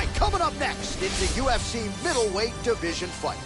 right, coming up next, it's a UFC middleweight division fight.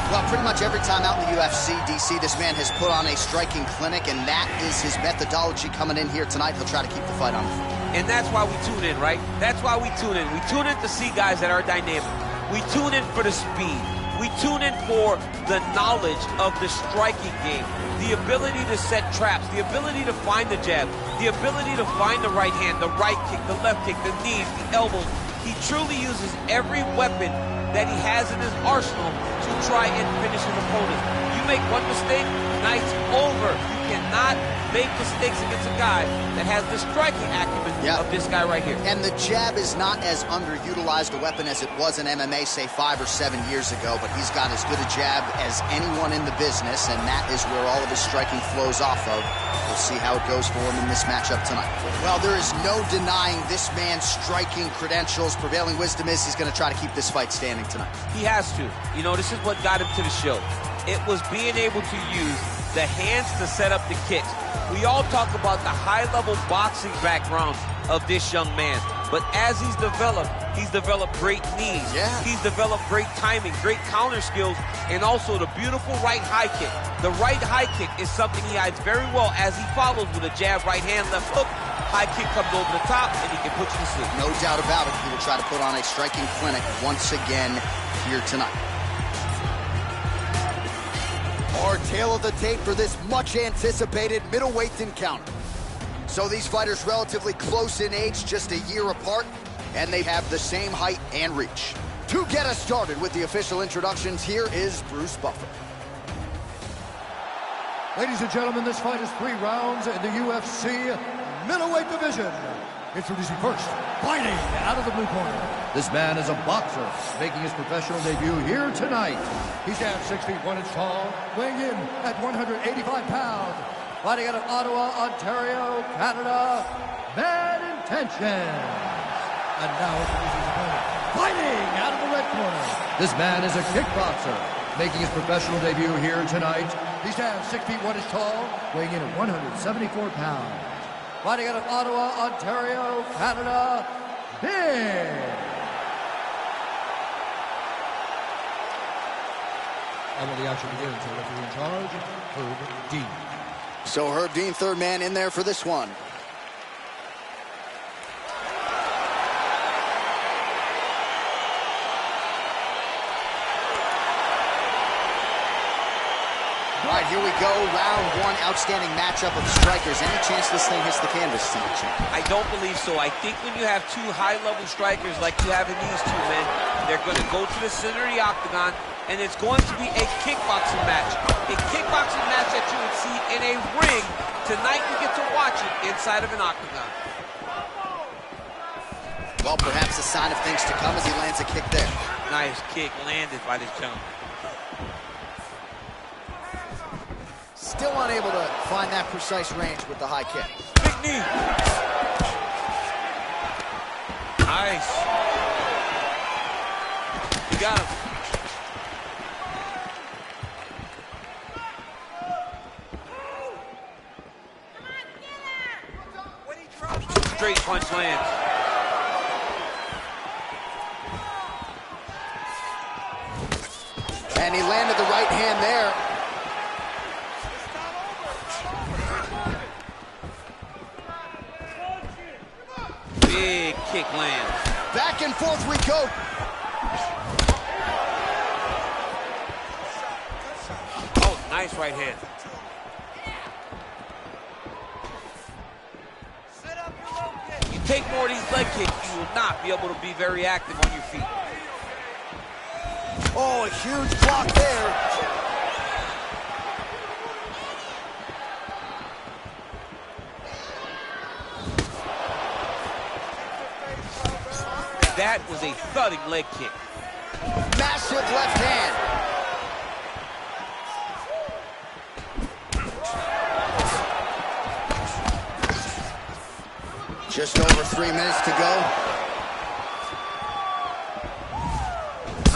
Well, pretty much every time out in the UFC, DC, this man has put on a striking clinic, and that is his methodology coming in here tonight. He'll try to keep the fight on the floor. And that's why we tune in, right? That's why we tune in. We tune in to see guys that are dynamic. We tune in for the speed. We tune in for the knowledge of the striking game, the ability to set traps, the ability to find the jab, the ability to find the right hand, the right kick, the left kick, the knees, the elbows. He truly uses every weapon that he has in his arsenal to try and finish his opponent. You make one mistake, night's over. You cannot make mistakes against a guy that has the striking acumen of this guy right here. And the jab is not as underutilized a weapon as it was in MMA, say, 5 or 7 years ago, but he's got as good a jab as anyone in the business, and that is where all of his striking flows off of. We'll see how it goes for him in this matchup tonight. Well, there is no denying this man's striking credentials. Prevailing wisdom is he's going to try to keep this fight standing tonight. He has to. You know, this is what got him to the show. It was being able to use the hands to set up the kicks. We all talk about the high-level boxing background of this young man, but as he's developed great knees. He's developed great timing, great counter skills, and also the beautiful right high kick. The right high kick is something he hides very well as he follows with a jab, right hand, left hook. High kick comes over the top, and he can put you to sleep. No doubt about it. He will try to put on a striking clinic once again here tonight. Our tale of the tape for this much-anticipated middleweight encounter. So these fighters relatively close in age, just a year apart, and they have the same height and reach. To get us started with the official introductions, here is Bruce Buffer. Ladies and gentlemen, this fight is 3 rounds in the UFC middleweight division. Introducing first, fighting out of the blue corner. This man is a boxer, making his professional debut here tonight. He stands 6 feet 1 inch tall, weighing in at 185 pounds. Fighting out of Ottawa, Ontario, Canada, Bad Intentions. And now introducing his opponent, fighting out of the red corner. This man is a kickboxer, making his professional debut here tonight. He stands 6 feet 1 inch tall, weighing in at 174 pounds. Fighting out of Ottawa, Ontario, Canada, Big. And when the action begins, the referee in charge, Herb Dean. So Herb Dean, third man in there for this one. All right, here we go. Round 1, outstanding matchup of strikers. Any chance this thing hits the canvas tonight, champ? I don't believe so. I think when you have 2 high-level strikers like you have in these 2 men, they're going to go to the center of the octagon, and it's going to be a kickboxing match. A kickboxing match that you would see in a ring. Tonight you get to watch it inside of an octagon. Well, perhaps a sign of things to come as he lands a kick there. Nice kick landed by this gentleman. Still unable to find that precise range with the high kick. Big knee. Nice. You got him. Straight punch lands. And he landed the right hand there. Big kick lands. Back and forth we go. Oh, nice right hand. You take more of these leg kicks, you will not be able to be very active on your feet. Oh, a huge block there. That was a thudding leg kick. Massive left hand. Just over 3 minutes to go.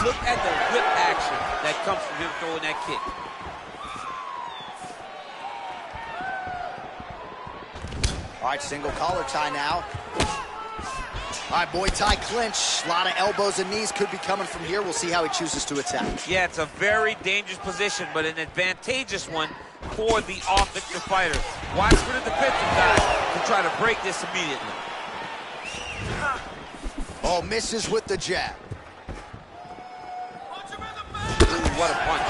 Look at the whip action that comes from him throwing that kick. All right, single collar tie now. All right, Muay Thai clinch. A lot of elbows and knees could be coming from here. We'll see how he chooses to attack. Yeah, it's a very dangerous position, but an advantageous one for the offensive fighter. Watch for the defensive guy to try to break this immediately. Oh, misses with the jab. Ooh, what a punch.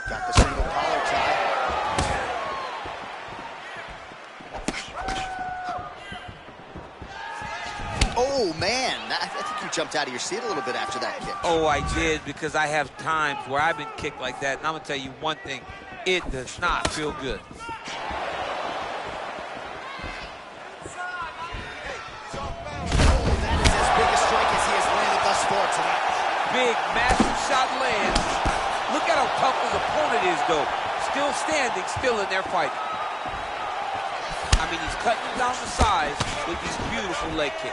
Got the single collar tie. Oh, man. I think you jumped out of your seat a little bit after that kick. Oh, I did, because I have times where I've been kicked like that, and I'm going to tell you one thing. It does not feel good. Big, massive shot lands. Look at how tough his opponent is, though. Still standing, still in their fight. I mean, he's cutting him down to size with these beautiful leg kicks.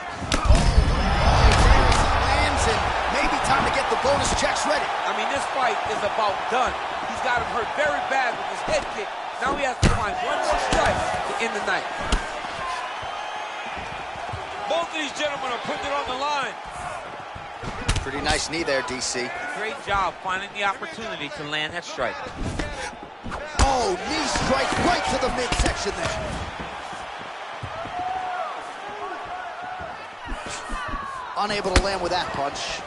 Lands, and maybe time to get the bonus checks ready. I mean, this fight is about done. He's got him hurt very bad with his head kick. Now he has to find one more strike to end the night. Both of these gentlemen are putting it on the line. Pretty nice knee there, DC. Great job finding the opportunity to land that strike. Oh, knee strike right to the midsection there. Unable to land with that punch.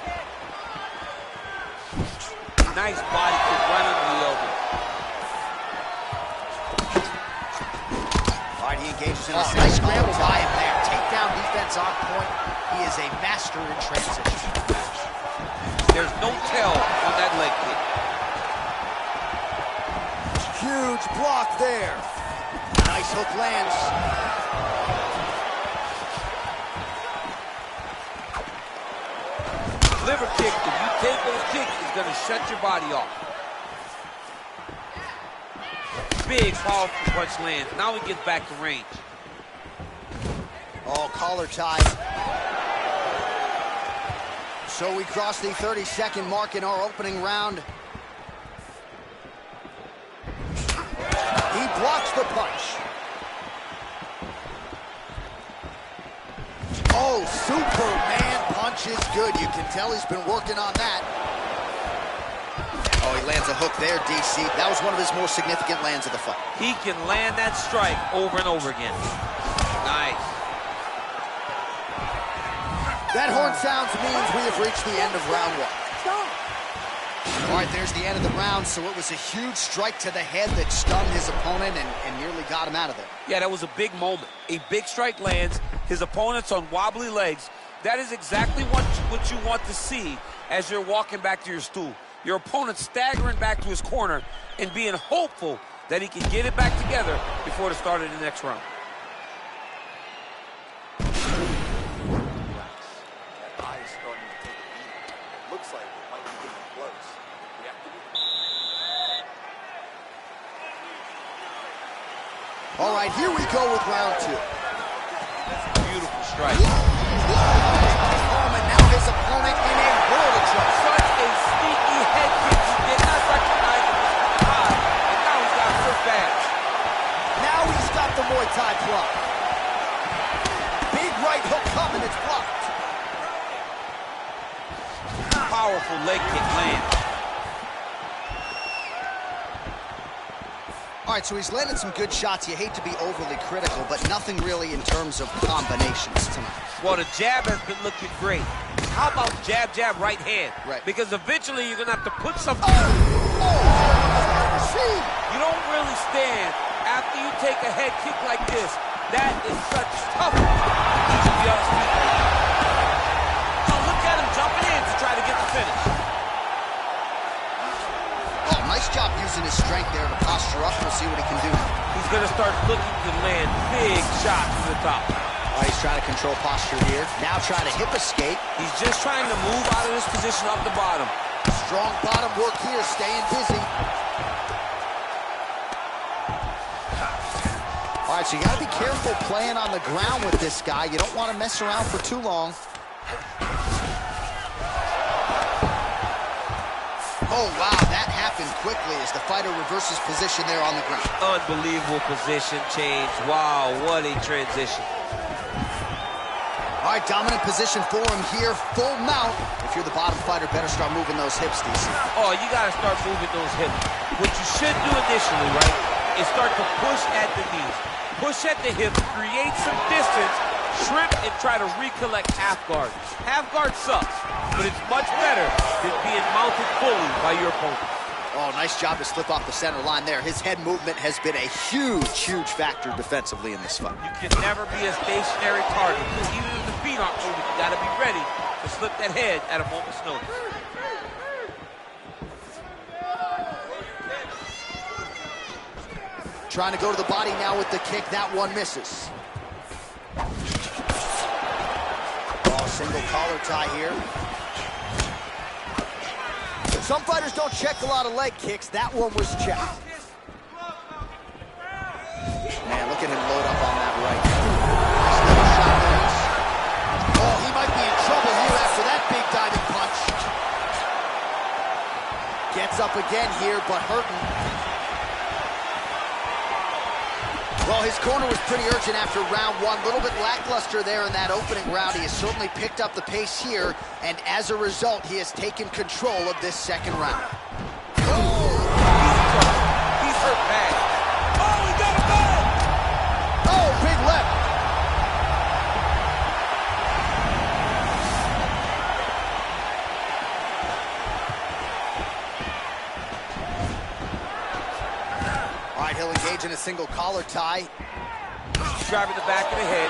Nice body kick right under the elbow. All right, he engages in a nice scramble by him there. Takedown defense on point. He is a master in transition. There's no tell on that leg kick. Huge block there. Nice hook lands. Liver kick, if you take those kicks, it's going to shut your body off. Big, powerful punch lands. Now he gets back to range. Oh, collar tie. So we cross the 30-second mark in our opening round. He blocks the punch. Oh, Superman punch is good. You can tell he's been working on that. Oh, he lands a hook there, DC. That was one of his more significant lands of the fight. He can land that strike over and over again. Nice. That horn sounds means we have reached the end of round one. All right, there's the end of the round, so it was a huge strike to the head that stunned his opponent and nearly got him out of there. Yeah, that was a big moment. A big strike lands, his opponent's on wobbly legs. That is exactly what you want to see as you're walking back to your stool. Your opponent staggering back to his corner and being hopeful that he can get it back together before the start of the next round. All right, here we go with round two. Beautiful strike. And now his opponent in a world of trouble. Such a sneaky head kick. He did not recognize it was high, and now he's got it bad. Now he's got the Muay Thai block. Big right hook coming, it's blocked. Powerful leg kick lands. All right, so he's landed some good shots. You hate to be overly critical, but nothing really in terms of combinations tonight. Well, the jab has been looking great. How about jab, jab, right hand? Right. Because eventually you're going to have to put something. You don't really stand after you take a head kick like this. That is such tough. Oh, look at him jumping in to try to get the finish. Oh, nice job using his strength there to posture up. We'll see what he can do. He's going to start looking to land big shots to the top. He's trying to control posture here. Now trying to hip escape. He's just trying to move out of this position off the bottom. Strong bottom work here, staying busy. All right, so you got to be careful playing on the ground with this guy. You don't want to mess around for too long. Oh, wow, that happened quickly as the fighter reverses position there on the ground. Unbelievable position change. Wow, what a transition. All right, dominant position for him here, full mount. If you're the bottom fighter, better start moving those hips, DC. Oh, you got to start moving those hips. What you should do initially, right, is start to push at the knees. Push at the hips, create some distance, shrimp, and try to recollect half guard. Half guard sucks, but it's much better than being mounted fully by your opponent. Oh, nice job to slip off the center line there. His head movement has been a huge, huge factor defensively in this fight. You can never be a stationary target. Even if the feet aren't moving, you got to be ready to slip that head at a moment's notice. Trying to go to the body now with the kick. That one misses. Oh, single collar tie here. Some fighters don't check a lot of leg kicks. That one was checked. Man, look at him load up on that right. Nice little shot there. Oh, he might be in trouble here after that big diving punch. Gets up again here, but hurting. Well, his corner was pretty urgent after round one. A little bit lackluster there in that opening round. He has certainly picked up the pace here, and as a result, he has taken control of this second round. Oh, he's hurt bad. Oh, he got him bad. Oh, big left. All right, he'll engage in a single collar tie. Driving the back of the head,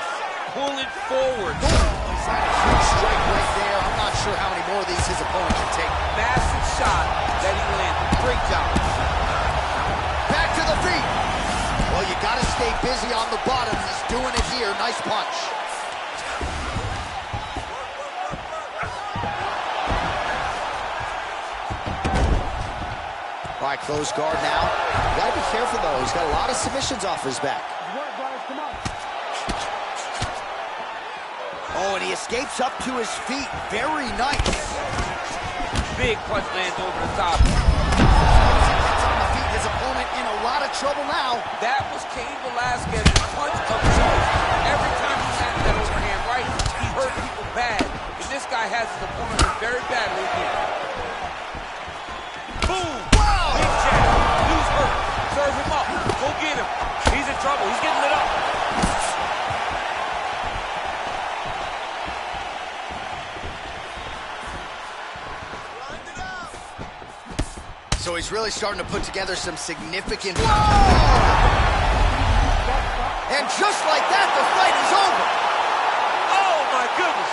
pulling forward. He's had a huge strike right there. I'm not sure how many more of these his opponent can take. Massive shot that he landed. Great job. Back to the feet. Well, you got to stay busy on the bottom. He's doing it here. Nice punch. All right, close guard now. You got to be careful, though. He's got a lot of submissions off his back. Oh, and he escapes up to his feet. Very nice. Big punch lands over the top. Gets on the feet. His opponent in a lot of trouble now. That was Cain Velasquez's punch of choice. Every time he landed that overhand right, he hurt people bad. And this guy has his opponent very badly here. Boom! Wow! Big jab. Dude's hurt. Serve him up. Go get him. He's in trouble. He's getting lit up. So he's really starting to put together some significant... Whoa! And just like that, the fight is over. Oh, my goodness.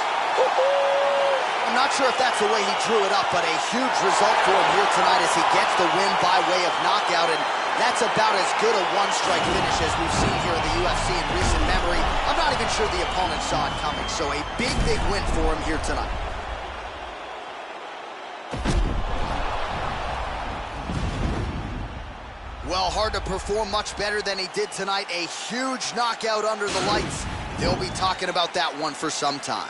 I'm not sure if that's the way he drew it up, but a huge result for him here tonight as he gets the win by way of knockout. And that's about as good a one-strike finish as we've seen here in the UFC in recent memory. I'm not even sure the opponent saw it coming. So a big, big win for him here tonight. Well, hard to perform much better than he did tonight. A huge knockout under the lights. They'll be talking about that one for some time.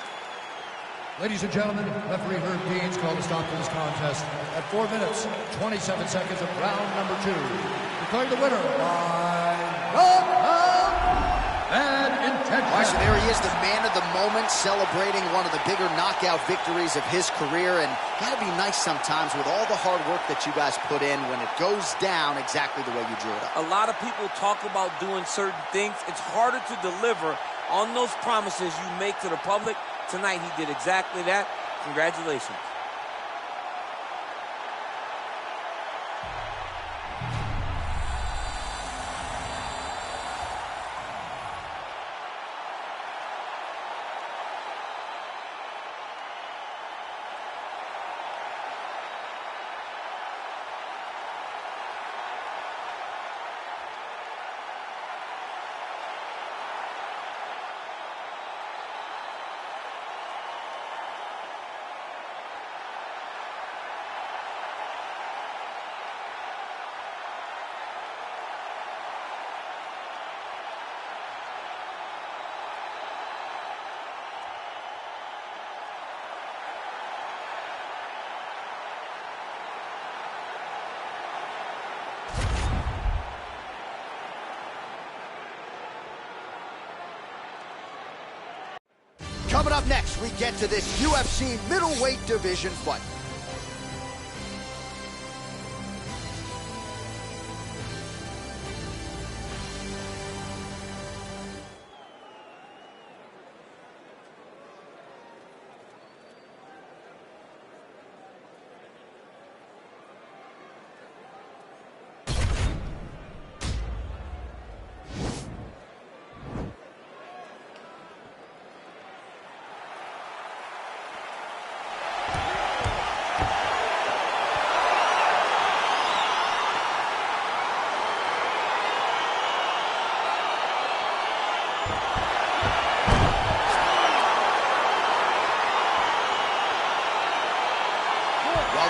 Ladies and gentlemen, referee Herb Dean's called a stop to this contest at 4 minutes, 27 seconds of round number 2. Declaring the winner by knockout and intention. All right, so there he is, the man of the moment, celebrating one of the bigger knockout victories of his career. And gotta be nice sometimes with all the hard work that you guys put in when it goes down exactly the way you drew it up. A lot of people talk about doing certain things. It's harder to deliver on those promises you make to the public. Tonight, he did exactly that. Congratulations. Coming up next, we get to this UFC middleweight division fight.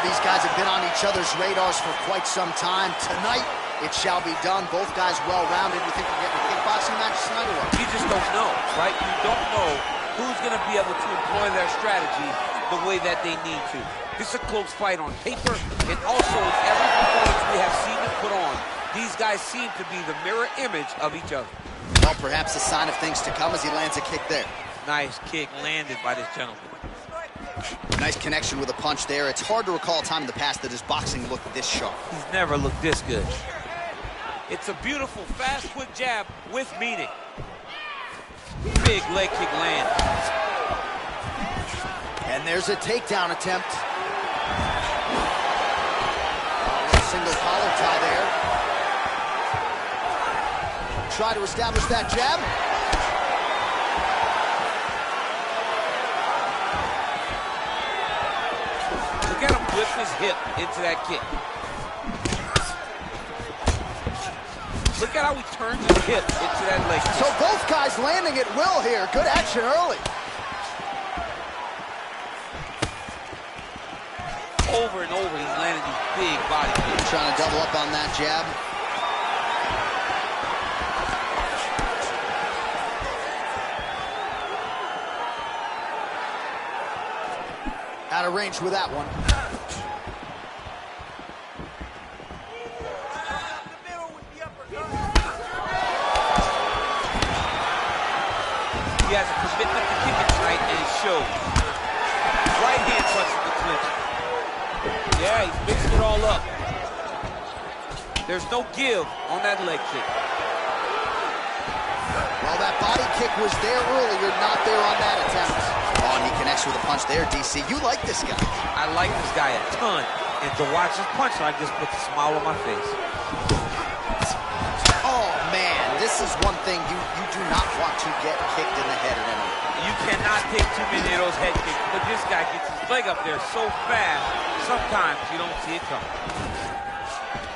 These guys have been on each other's radars for quite some time. Tonight, it shall be done. Both guys well-rounded. You think we're getting a kickboxing match tonight or what? You just don't know, right? You don't know who's going to be able to employ their strategy the way that they need to. This is a close fight on paper, and also in every performance we have seen them put on, these guys seem to be the mirror image of each other. Well, perhaps a sign of things to come as he lands a kick there. Nice kick landed by this gentleman. Nice connection with a punch there. It's hard to recall a time in the past that his boxing looked this sharp. He's never looked this good. It's a beautiful, fast, quick jab with meaning. Big leg kick land. And there's a takedown attempt. Single collar tie there. Try to establish that jab. Look at him whip his hip into that kick. Look at how he turns his hip into that leg kick. So both guys landing at will here. Good action early. Over and over, he's landing these big body kicks. Trying to double up on that jab. Out of range with that one. He has a commitment to kicking tonight, and it shows. Right hand touching the clinch. Yeah, he's mixing it all up. There's no give on that leg kick. Well, that body kick was there earlier, not there on that attempt. Oh, and he connects with a punch there, DC. You like this guy. I like this guy a ton. And to watch his punch line just puts a smile on my face. Oh, man, this is one thing you do not want to get kicked in the head at any. You cannot take too many of those head kicks, but this guy gets his leg up there so fast, sometimes you don't see it coming.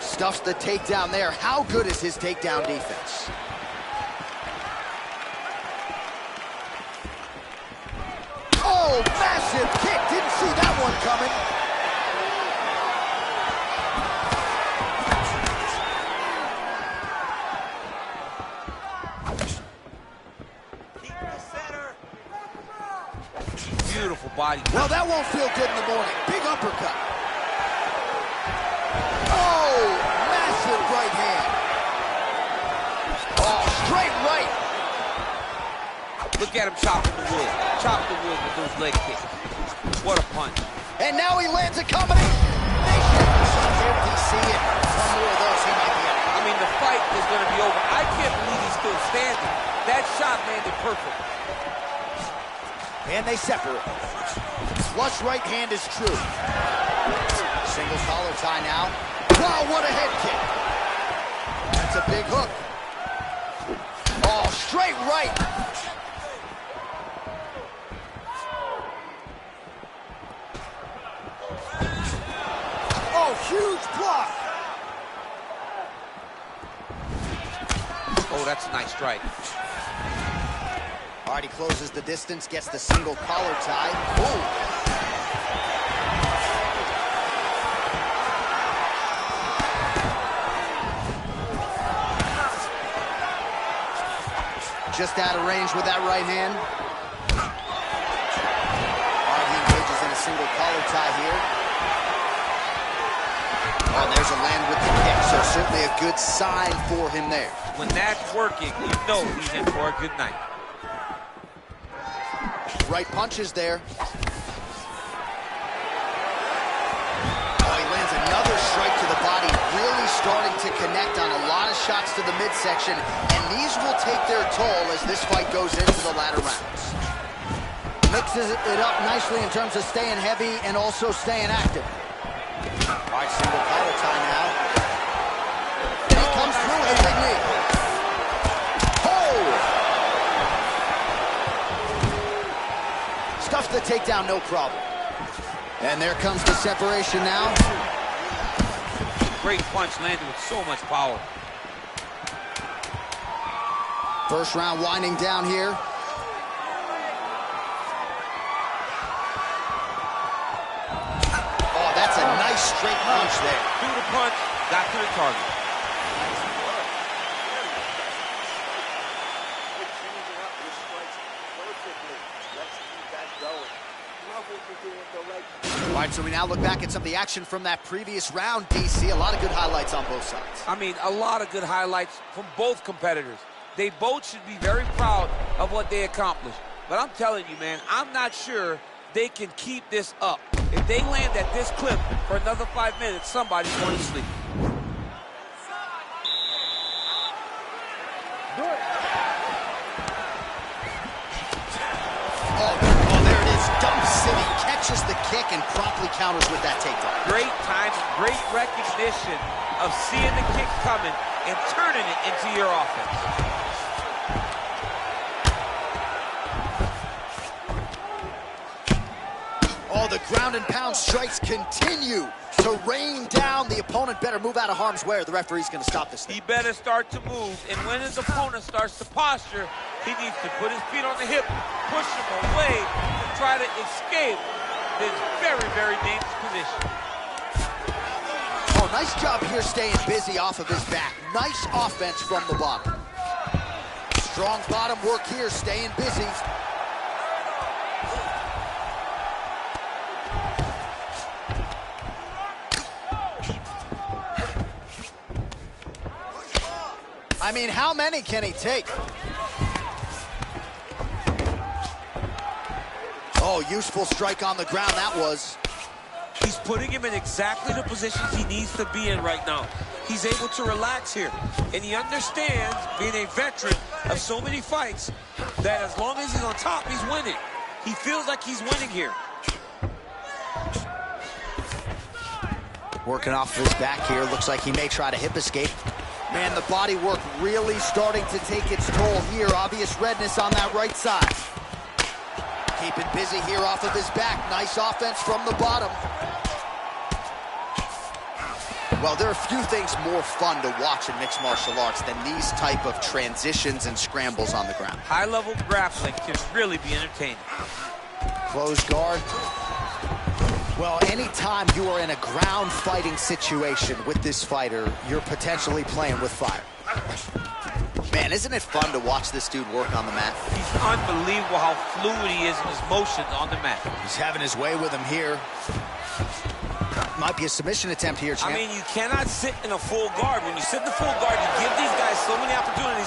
Stuffs the takedown there. How good is his takedown defense? Oh, massive kick. Didn't see that one coming. Beautiful body. Well, that won't feel good in the morning. Big uppercut. Oh, massive right hand. Oh, straight right. Look at him chopping the wood. Chop the wood with those leg kicks. What a punch. And now he lands a combination. Here, DC, and one more of those, he might be out. I mean, the fight is going to be over. I can't believe he's still standing. That shot landed perfect. And they separate. Flush right hand is true. Single collar tie now. Wow, what a head kick. That's a big hook. Oh, straight right. Oh, huge block. Oh, that's a nice strike. All right, he closes the distance, gets the single collar tie. Ooh. Just out of range with that right hand. All right, he engages in a single collar tie here. Oh, there's a land with the kick, so certainly a good sign for him there. When that's working, you know he's in for a good night. Right punches there. Oh, he lands another strike to the body, really starting to connect on a lot of shots to the midsection, and these will take their toll as this fight goes into the latter rounds. Mixes it up nicely in terms of staying heavy and also staying active. All right, single collar tie now. And he comes through with a big knee. Oh! Stuffs the takedown, no problem. And there comes the separation now. Great punch landed with so much power. First round winding down here. Oh, that's a nice straight punch there. Threw the punch, got to the target. All right, so we now look back at some of the action from that previous round, DC. A lot of good highlights on both sides. I mean, a lot of good highlights from both competitors. They both should be very proud of what they accomplished. But I'm telling you, man, I'm not sure they can keep this up. If they land at this clip for another 5 minutes, somebody's going to sleep. Oh, there it is. Dump City catches the kick and promptly counters with that takedown. Great timing, great recognition of seeing the kick coming and turning it into your offense. Oh, the ground and pound strikes continue to rain down. The opponent better move out of harm's way or the referee's going to stop this thing. He better start to move, and when his opponent starts to posture, he needs to put his feet on the hip, push him away to try to escape this very, very dangerous position. Oh, nice job here staying busy off of his back. Nice offense from the bottom. Strong bottom work here, staying busy. I mean, how many can he take? Oh, useful strike on the ground, that was. He's putting him in exactly the positions he needs to be in right now. He's able to relax here, and he understands, being a veteran of so many fights, that as long as he's on top, he's winning. He feels like he's winning here. Working off of his back here, looks like he may try to hip escape. Man, the body work really starting to take its toll here. Obvious redness on that right side. Keeping busy here off of his back. Nice offense from the bottom. Well, there are few things more fun to watch in mixed martial arts than these type of transitions and scrambles on the ground. High-level grappling can really be entertaining. Closed guard. Well, anytime you are in a ground fighting situation with this fighter, you're potentially playing with fire. Man, isn't it fun to watch this dude work on the mat? He's unbelievable how fluid he is in his motions on the mat. He's having his way with him here. Might be a submission attempt here, champ. I mean, you cannot sit in a full guard. When you sit in the full guard, you give these guys so many opportunities.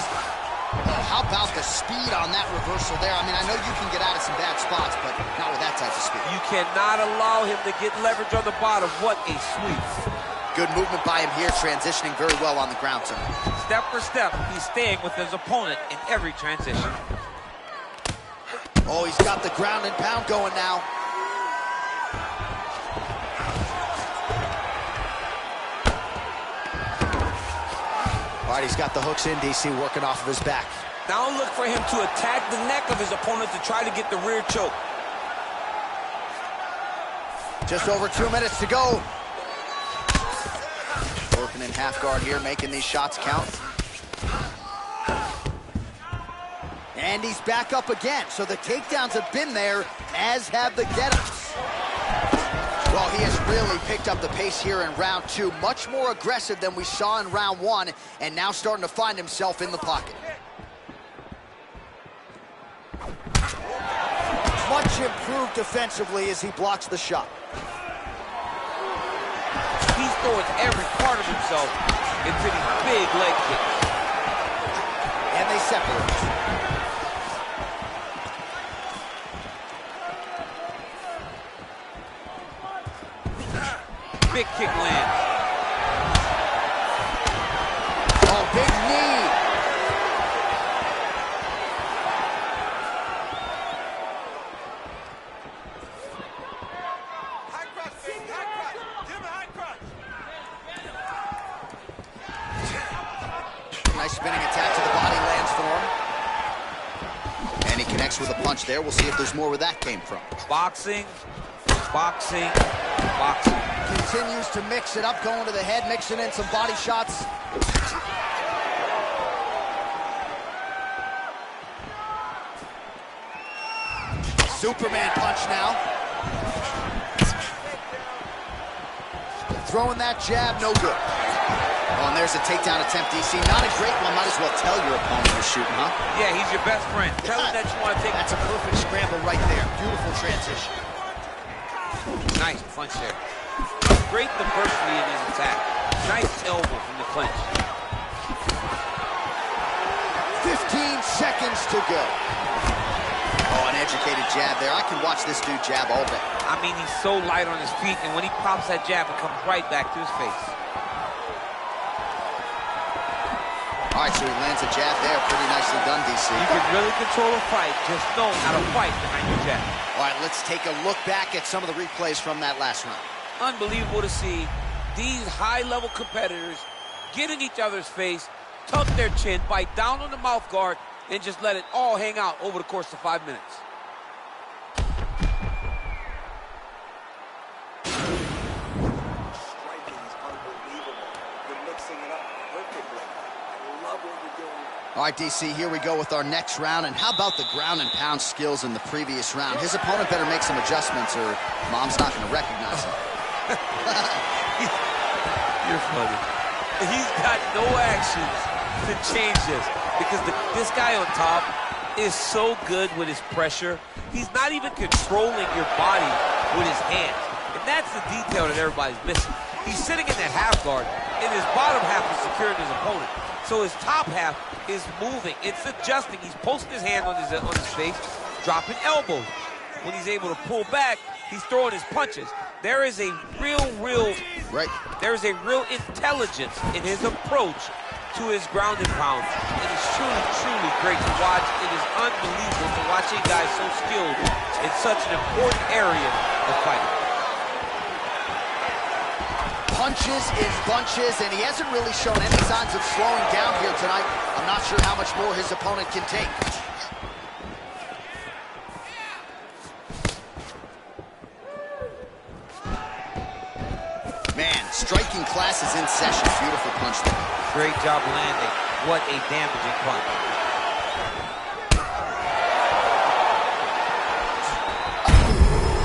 How about the speed on that reversal there? I mean, I know you can get out of some bad spots, but not with that type of speed. You cannot allow him to get leverage on the bottom. What a sweep. Good movement by him here, transitioning very well on the ground tonight. Step for step, he's staying with his opponent in every transition. Oh, he's got the ground and pound going now. All right, he's got the hooks in, DC, working off of his back. Now look for him to attack the neck of his opponent to try to get the rear choke. Just over 2 minutes to go. Working in half guard here, making these shots count. And he's back up again. So the takedowns have been there, as have the get-ups. Well, he has really picked up the pace here in round 2. Much more aggressive than we saw in round 1, and now starting to find himself in the pocket. Much improved defensively as he blocks the shot. He's throwing every part of himself into these big leg kicks. And they separate. finished with a punch there. We'll see if there's more where that came from. Boxing, boxing, boxing. Continues to mix it up, going to the head, mixing in some body shots. Superman punch now. Throwing that jab, no good. Oh, and there's a takedown attempt, DC. Not a great one. Might as well tell your opponent you're shooting, huh? Yeah, he's your best friend. Tell him that you want to take. That's a perfect scramble right there. Beautiful transition. Nice punch there. Great diversity in his attack. Nice elbow from the clinch. 15 seconds to go. Oh, an educated jab there. I can watch this dude jab all day. I mean, he's so light on his feet, and when he pops that jab, it comes right back to his face. All right, so he lands a jab there. Pretty nicely done, DC. You can really control a fight. Just know how to fight behind your jab. All right, let's take a look back at some of the replays from that last round. Unbelievable to see these high-level competitors get in each other's face, tuck their chin, bite down on the mouth guard, and just let it all hang out over the course of 5 minutes. Striking is unbelievable. You're mixing it up perfectly. I love what you're doing. All right, DC, here we go with our next round. And how about the ground and pound skills in the previous round? His opponent better make some adjustments or Mom's not going to recognize him. You're funny. He's got no actions to change this because this guy on top is so good with his pressure. He's not even controlling your body with his hands. And that's the detail that everybody's missing. He's sitting in that half guard, and his bottom half is securing his opponent. So his top half is moving. It's adjusting. He's posting his hand on his face, dropping elbows. When he's able to pull back, he's throwing his punches. There is a real intelligence in his approach to his ground and pound. It is truly, truly great to watch. It is unbelievable to watch a guy so skilled in such an important area of fighting. Punches in bunches, and he hasn't really shown any signs of slowing down here tonight. I'm not sure how much more his opponent can take. Man, striking class is in session. Beautiful punch there. Great job landing. What a damaging punch.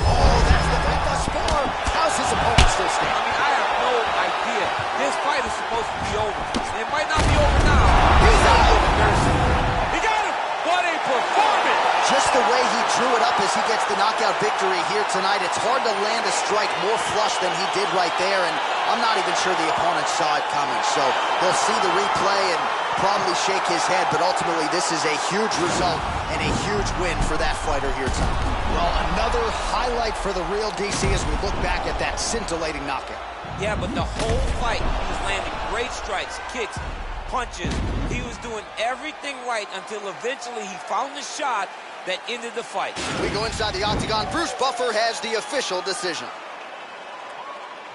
Oh, that's the fight thus far. How's his opponent still standing? I mean, I have no idea. This fight is supposed to be over. It might not be over now. He's out. He got him. What a performance. Just the way he drew it up as he gets the knockout victory here tonight, it's hard to land a strike more flush than he did right there, and I'm not even sure the opponent saw it coming. So he'll see the replay and probably shake his head, but ultimately this is a huge result and a huge win for that fighter here tonight. Well, another highlight for the real DC as we look back at that scintillating knockout. Yeah, but the whole fight, he was landing great strikes, kicks, punches. He was doing everything right until eventually he found the shot that ended the fight. We go inside the octagon. Bruce Buffer has the official decision.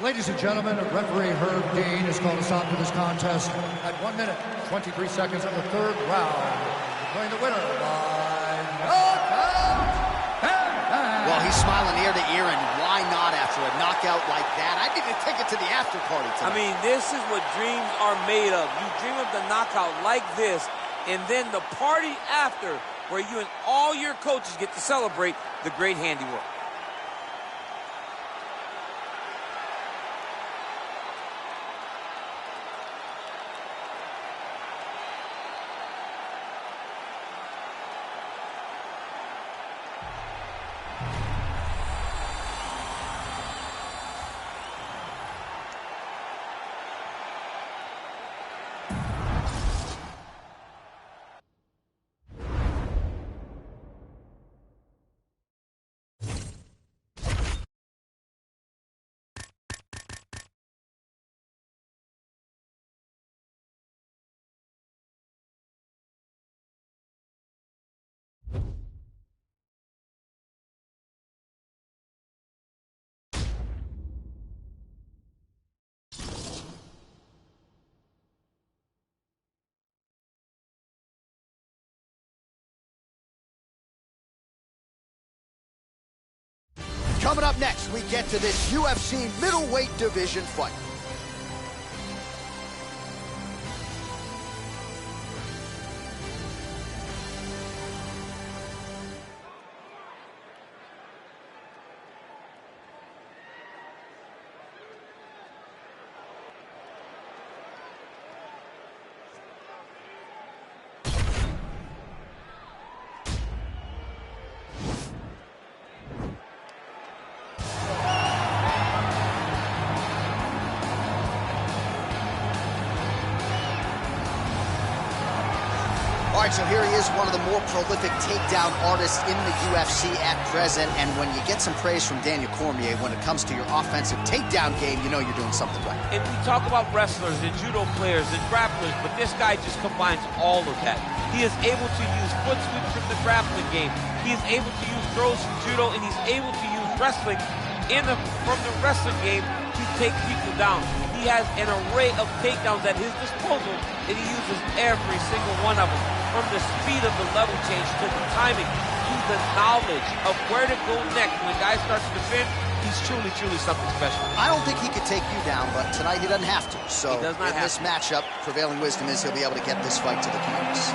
Ladies and gentlemen, referee Herb Dean has called us on to this contest at 1 minute, 23 seconds of the third round. Declaring the winner by knockout. Well, he's smiling ear to ear, and why not after a knockout like that? I need to take it to the after party tonight. I mean, this is what dreams are made of. You dream of the knockout like this, and then the party after, where you and all your coaches get to celebrate the great handiwork. Coming up next, we get to this UFC middleweight division fight. All right, so here he is, one of the more prolific takedown artists in the UFC at present. And when you get some praise from Daniel Cormier when it comes to your offensive takedown game, you know you're doing something right. And we talk about wrestlers and judo players and grapplers, but this guy just combines all of that. He is able to use foot sweeps from the grappling game. He is able to use throws from judo, and he's able to use wrestling from the wrestling game to take people down. He has an array of takedowns at his disposal, and he uses every single one of them. From the speed of the level change to the timing to the knowledge of where to go next. When a guy starts to defend, he's truly, truly something special. I don't think he could take you down, but tonight he doesn't have to. So he does not in have this to. matchup, prevailing wisdom is he'll be able to get this fight to the canvas.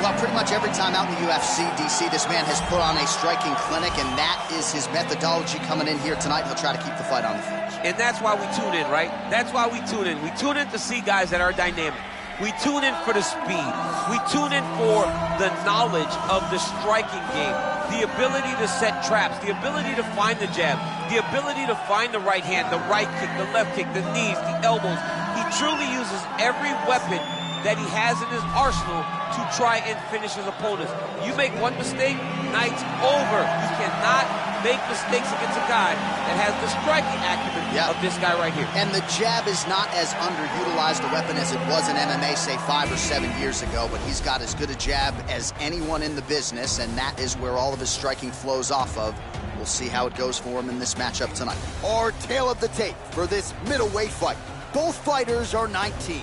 Well, pretty much every time out in the UFC, DC, this man has put on a striking clinic, and that is his methodology coming in here tonight. He'll try to keep the fight on the fence. And that's why we tune in, right? That's why we tune in. We tune in to see guys that are dynamic. We tune in for the speed. We tune in for the knowledge of the striking game, the ability to set traps, the ability to find the jab, the ability to find the right hand, the right kick, the left kick, the knees, the elbows. He truly uses every weapon that he has in his arsenal to try and finish his opponents. You make one mistake, night's over. You cannot make mistakes against a guy that has the striking acumen of this guy right here. And the jab is not as underutilized a weapon as it was in MMA, say 5 or 7 years ago, but he's got as good a jab as anyone in the business, and that is where all of his striking flows off of. We'll see how it goes for him in this matchup tonight. Our tail of the tape for this middleweight fight. Both fighters are 19,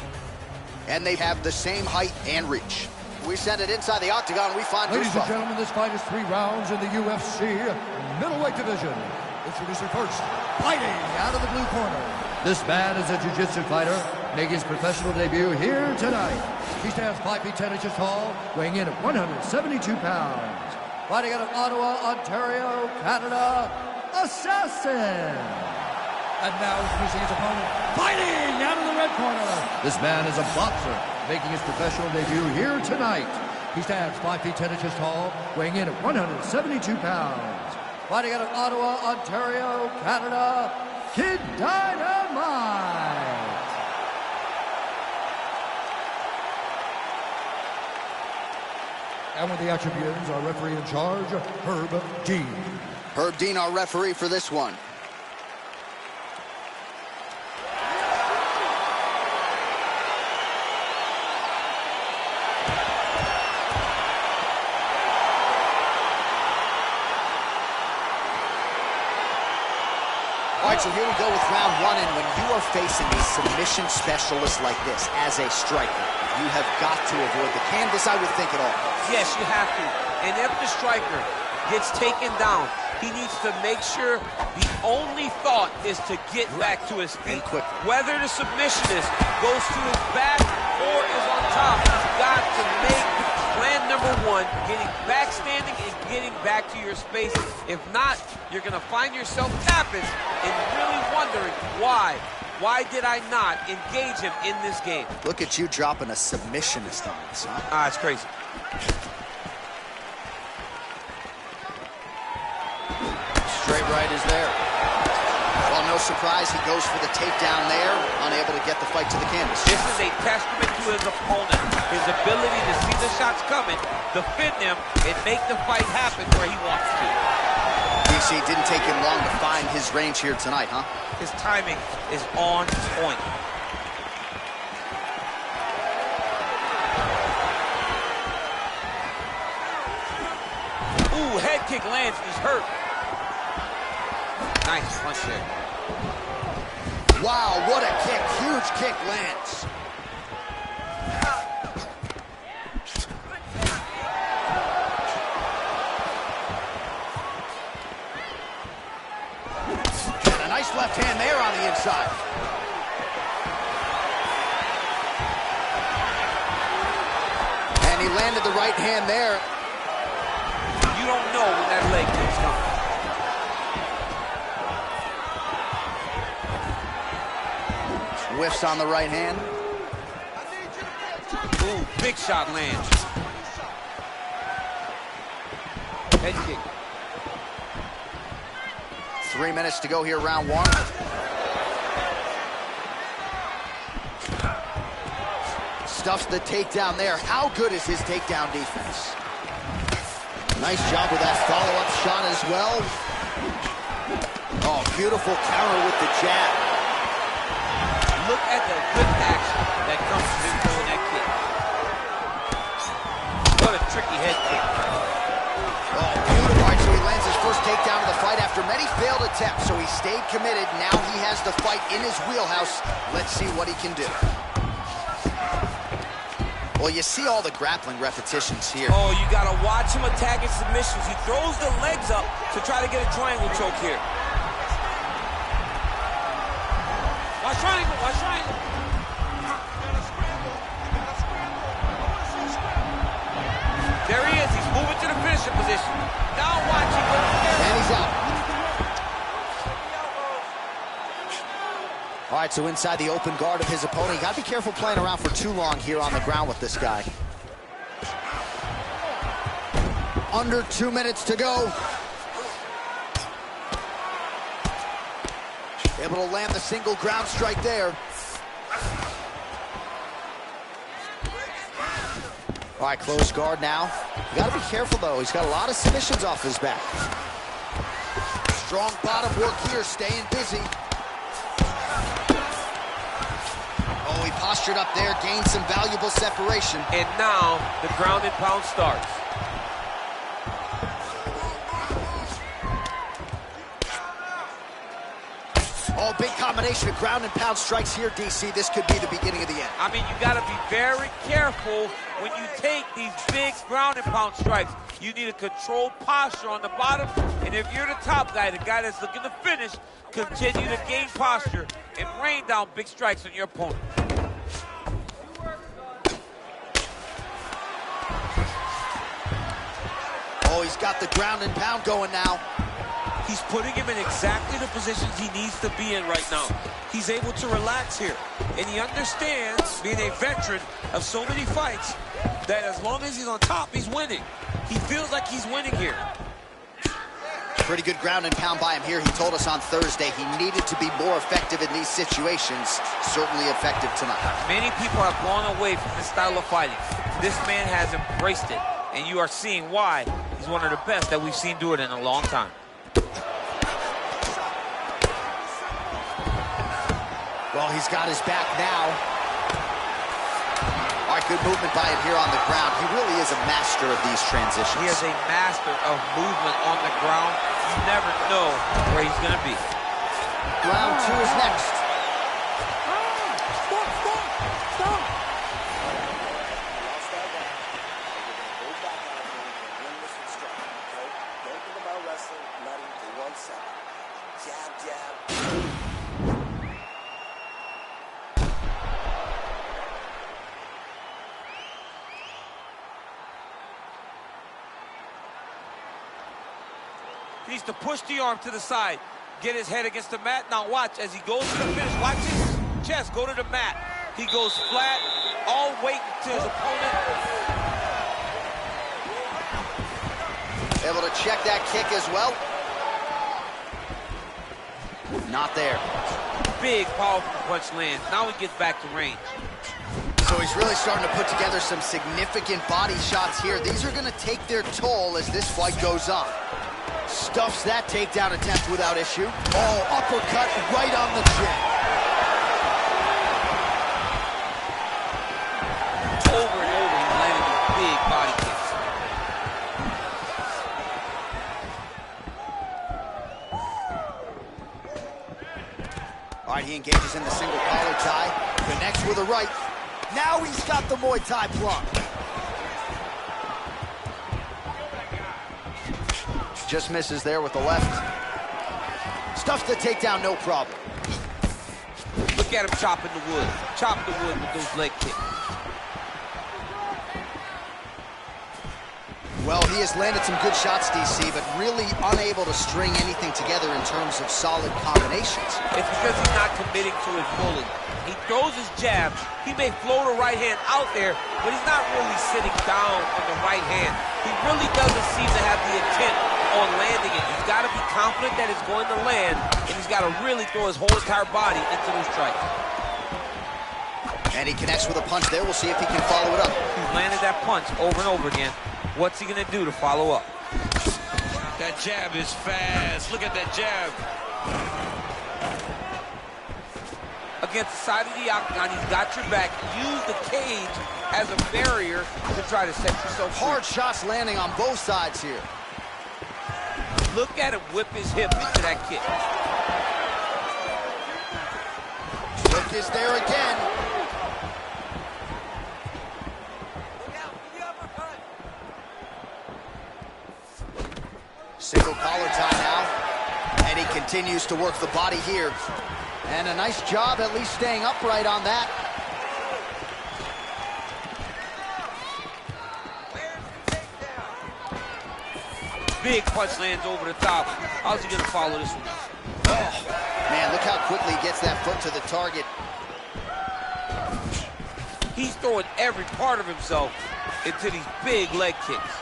and they have the same height and reach. We send it inside the octagon. We find Ladies Uffa. and gentlemen, this fight is 3 rounds in the UFC middleweight division. Introducing first, fighting out of the blue corner. This man is a jiu-jitsu fighter, making his professional debut here tonight. He stands 5 feet 10 inches tall, weighing in at 172 pounds. Fighting out of Ottawa, Ontario, Canada, Assassin. And now introducing his opponent, fighting out of the red corner. This man is a boxer, making his professional debut here tonight. He stands 5 feet 10 inches tall, weighing in at 172 pounds. Fighting out of Ottawa, Ontario, Canada, Kid Dynamite. And with the action begins, our referee in charge, Herb Dean. Herb Dean, our referee for this one. All right, so here we go with round 1, and when you are facing a submission specialist like this as a striker, you have got to avoid the canvas, I would think, at all costs. Yes, you have to. And if the striker gets taken down, he needs to make sure the only thought is to get back to his feet. Whether the submissionist goes to his back or is on top, he's got to make plan number 1, getting back standing and getting back to your space. If not, you're going to find yourself tapping and really wondering why. Why did I not engage him in this game? Look at you dropping a submissionist on us, huh? Ah, it's crazy. Straight right is there. Well, no surprise, he goes for the takedown there, unable to get the fight to the canvas. This is a testament to his opponent, his ability to see the shots coming, defend them, and make the fight happen where he wants to. DC, didn't take him long to find his range here tonight, huh? His timing is on point. Ooh, head kick lands, he's hurt. Nice punch there. Wow, what a kick. Huge kick lands. outside. And he landed the right hand there. You don't know when that leg kick's coming. Whiffs on the right hand. Ooh, big shot lands. Head kick. 3 minutes to go here, round one. Stuffs the takedown there. How good is his takedown defense? Nice job with that follow-up shot as well. Oh, beautiful counter with the jab. Look at the good action that comes from him throwing that kick. What a tricky head kick. Oh, beautiful. All right, so he lands his first takedown of the fight after many failed attempts, so he stayed committed. Now he has the fight in his wheelhouse. Let's see what he can do. Well, you see all the grappling repetitions here. Oh, you got to watch him attacking submissions. He throws the legs up to try to get a triangle choke here. Watch triangle, watch triangle. There he is. He's moving to the finishing position. Now watch him. And he's out. All right, so inside the open guard of his opponent. You got to be careful playing around for too long here on the ground with this guy. Under 2 minutes to go. Able to land the single ground strike there. All right, close guard now. You got to be careful, though. He's got a lot of submissions off his back. Strong bottom work here, staying busy. Oh, he postured up there, gained some valuable separation. And now the ground and pound starts. Oh, big combination of ground and pound strikes here, DC. This could be the beginning of the end. I mean, you got to be very careful when you take these big ground and pound strikes. You need a controlled posture on the bottom. And if you're the top guy, the guy that's looking to finish, continue to gain posture and rain down big strikes on your opponent. Oh, he's got the ground and pound going now. He's putting him in exactly the positions he needs to be in right now. He's able to relax here. And he understands, being a veteran of so many fights, that as long as he's on top, he's winning. He feels like he's winning here. Pretty good ground and pound by him here. He told us on Thursday he needed to be more effective in these situations. Certainly effective tonight. Many people have gone away from this style of fighting. This man has embraced it. And you are seeing why he's one of the best that we've seen do it in a long time. Well, he's got his back now. All right, good movement by him here on the ground. He really is a master of these transitions. He is a master of movement on the ground. You never know where he's going to be. Round two is next. He needs to push the arm to the side, get his head against the mat. Now watch as he goes to the finish. Watch his chest go to the mat. He goes flat, all weight to his opponent. Able to check that kick as well. Not there. Big, powerful punch lands. Now he gets back to range. So he's really starting to put together some significant body shots here. These are going to take their toll as this fight goes on. Stuffs that takedown attempt without issue. Oh, uppercut right on the chin. Over and over, he's landing these big body kicks. All right, he engages in the single collar tie. Connects with a right. Now he's got the Muay Thai plug. Just misses there with the left. Stuffs the takedown, no problem. Look at him chopping the wood. Chop the wood with those leg kicks. Well, he has landed some good shots, DC, but really unable to string anything together in terms of solid combinations. It's because he's not committing to it fully. He throws his jab. He may float a right hand out there, but he's not really sitting down on the right hand. He really doesn't seem to have the intent on landing it. He's got to be confident that it's going to land, and he's got to really throw his whole entire body into those strikes. And he connects with a punch there. We'll see if he can follow it up. He's landed that punch over and over again. What's he going to do to follow up? That jab is fast. Look at that jab. Against the side of the octagon, he's got your back. Use the cage as a barrier to try to set yourself free. Hard shots landing on both sides here. Look at him whip his hip into that kick. Hook is there again. Single collar tie now, and he continues to work the body here. And a nice job at least staying upright on that. Big punch lands over the top. How's he gonna follow this one? Oh, man, look how quickly he gets that foot to the target. He's throwing every part of himself into these big leg kicks.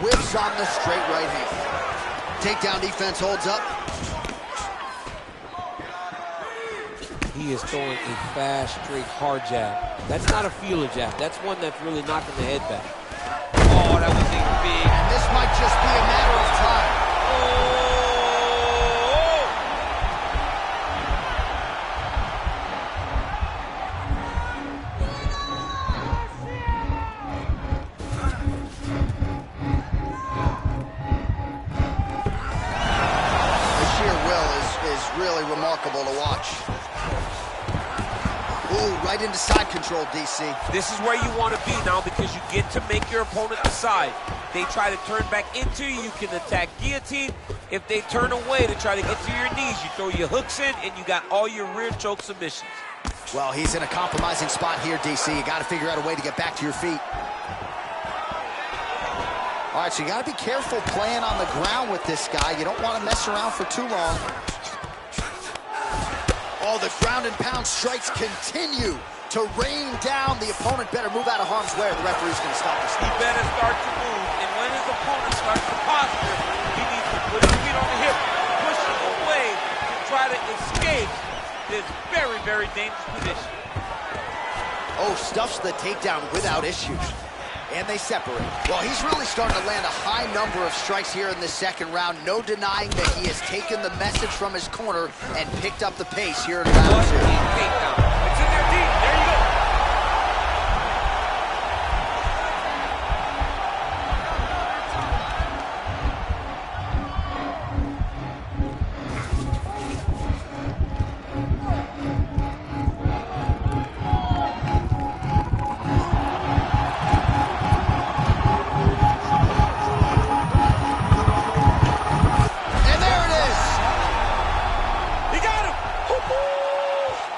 Whips on the straight right hand. Takedown defense holds up. He is throwing a fast, straight, hard jab. That's not a feeler jab. That's one that's really knocking the head back. Oh, that was a big... And this might just be a matter of time. Oh! The sheer will is really remarkable to watch. Ooh, right into side control, DC. This is where you want to be now because you get to make your opponent decide. They try to turn back into you, you can attack guillotine. If they turn away to try to get to your knees, you throw your hooks in and you got all your rear choke submissions. Well, he's in a compromising spot here, DC. You got to figure out a way to get back to your feet. All right, so you got to be careful playing on the ground with this guy. You don't want to mess around for too long. Oh, the ground and pound strikes continue to rain down. The opponent better move out of harm's way or the referee's going to stop this. He better start to move, and when his opponent starts to posture, he needs to put his feet on the hip, push him away to try to escape this very, very dangerous position. Oh, stuffs the takedown without issue. And they separate. Well, he's really starting to land a high number of strikes here in this second round. No denying that he has taken the message from his corner and picked up the pace here in round two. Takedown. It's in there deep. There you go.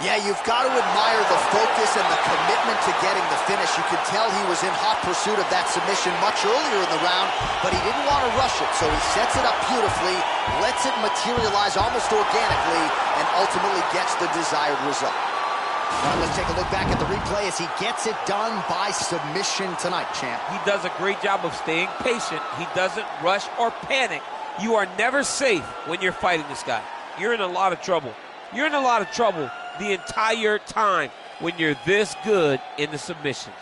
Yeah, you've got to admire the focus and the commitment to getting the finish. You could tell he was in hot pursuit of that submission much earlier in the round, but he didn't want to rush it, so he sets it up beautifully, lets it materialize almost organically, and ultimately gets the desired result. All right, let's take a look back at the replay as he gets it done by submission tonight, champ. He does a great job of staying patient. He doesn't rush or panic. You are never safe when you're fighting this guy. You're in a lot of trouble. You're in a lot of trouble the entire time when you're this good in the submissions.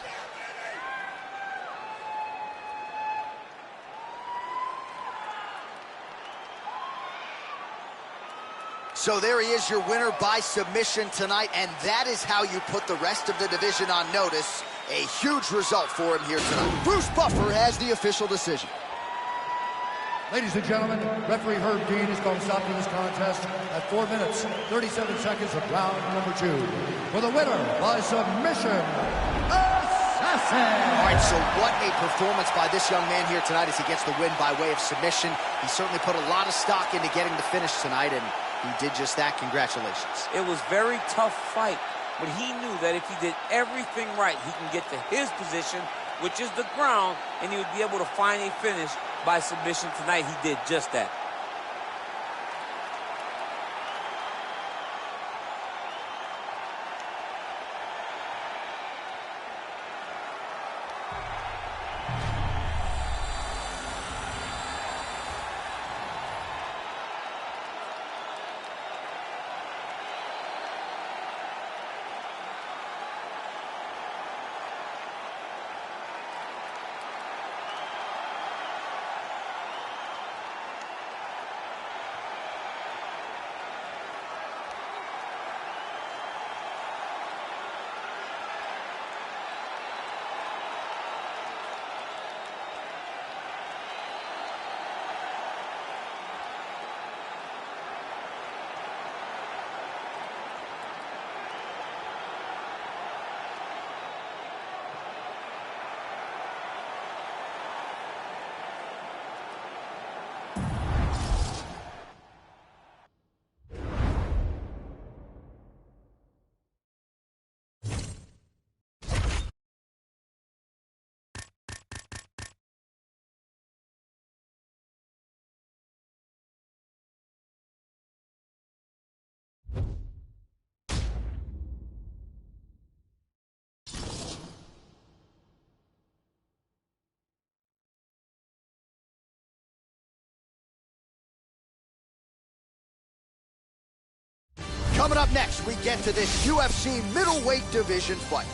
So there he is, your winner by submission tonight, and that is how you put the rest of the division on notice. A huge result for him here tonight. Bruce Buffer has the official decision. Ladies and gentlemen, referee Herb Dean is going to stop this contest at 4 minutes, 37 seconds of round number 2. For the winner by submission, Assassin! All right, so what a performance by this young man here tonight as he gets the win by way of submission. He certainly put a lot of stock into getting the finish tonight, and He did just that. Congratulations. It was very tough fight, but he knew that if he did everything right, he can get to his position, which is the ground, and he would be able to find a finish by submission tonight. He did just that. Coming up next, we get to this UFC middleweight division fight.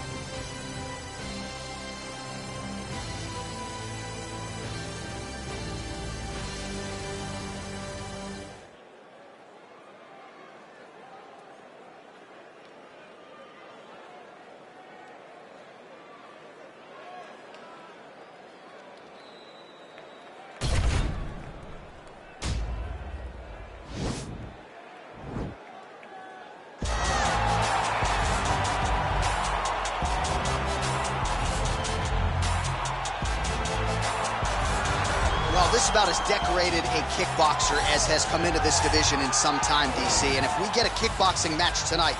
Well, this is about as decorated a kickboxer as has come into this division in some time, DC. And if we get a kickboxing match tonight,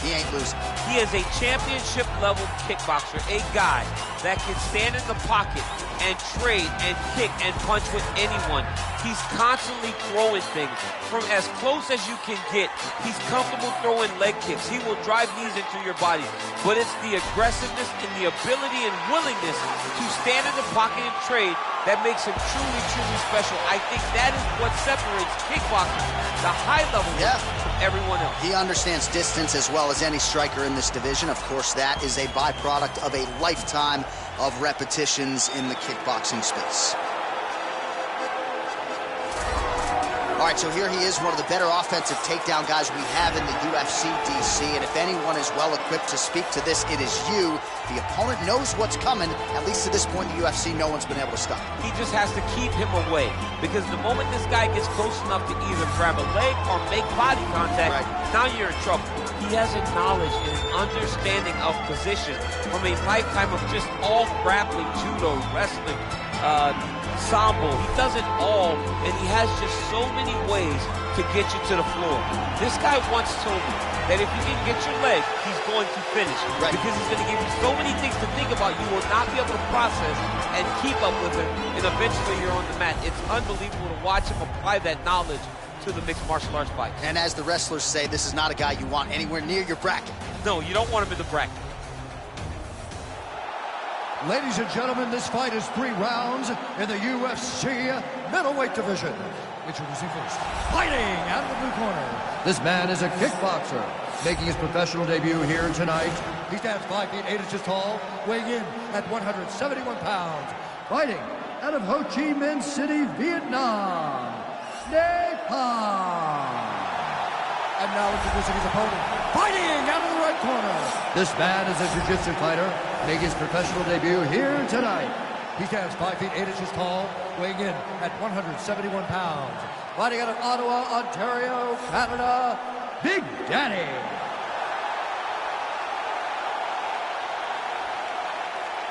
he ain't losing. He is a championship-level kickboxer, a guy that can stand in the pocket and trade and kick and punch with anyone. He's constantly throwing things from as close as you can get. He's comfortable throwing leg kicks. He will drive knees into your body. But it's the aggressiveness and the ability and willingness to stand in the pocket and trade that makes him truly, truly special. I think that is what separates kickboxing, the high level, from everyone else. He understands distance as well as any striker in this division. Of course, that is a byproduct of a lifetime of repetitions in the kickboxing space. All right, so here he is, one of the better offensive takedown guys we have in the UFC, DC. And if anyone is well-equipped to speak to this, it is you. The opponent knows what's coming. At least to this point in the UFC, no one's been able to stop him. He just has to keep him away, because the moment this guy gets close enough to either grab a leg or make body contact, now you're in trouble. He has a knowledge and an understanding of position from a lifetime of just all grappling, judo, wrestling, sambo. He does it all, and he has just so many ways to get you to the floor. This guy once told me that if you can get your leg, he's going to finish. Because he's going to give you so many things to think about, you will not be able to process and keep up with him, and eventually you're on the mat. It's unbelievable to watch him apply that knowledge to the mixed martial arts fight. And as the wrestlers say, this is not a guy you want anywhere near your bracket. No, you don't want him in the bracket. Ladies and gentlemen, this fight is 3 rounds in the UFC middleweight division. Introducing first, fighting out of the blue corner. This man is a kickboxer, making his professional debut here tonight. He stands 5 feet 8 inches tall, weighing in at 171 pounds. Fighting out of Ho Chi Minh City, Vietnam, Nepal. And now introducing his opponent, fighting out of the right corner. This man is a jiu-jitsu fighter, making his professional debut here tonight. He stands 5 feet 8 inches tall, weighing in at 171 pounds. Fighting out of Ottawa, Ontario, Canada, Big Daddy.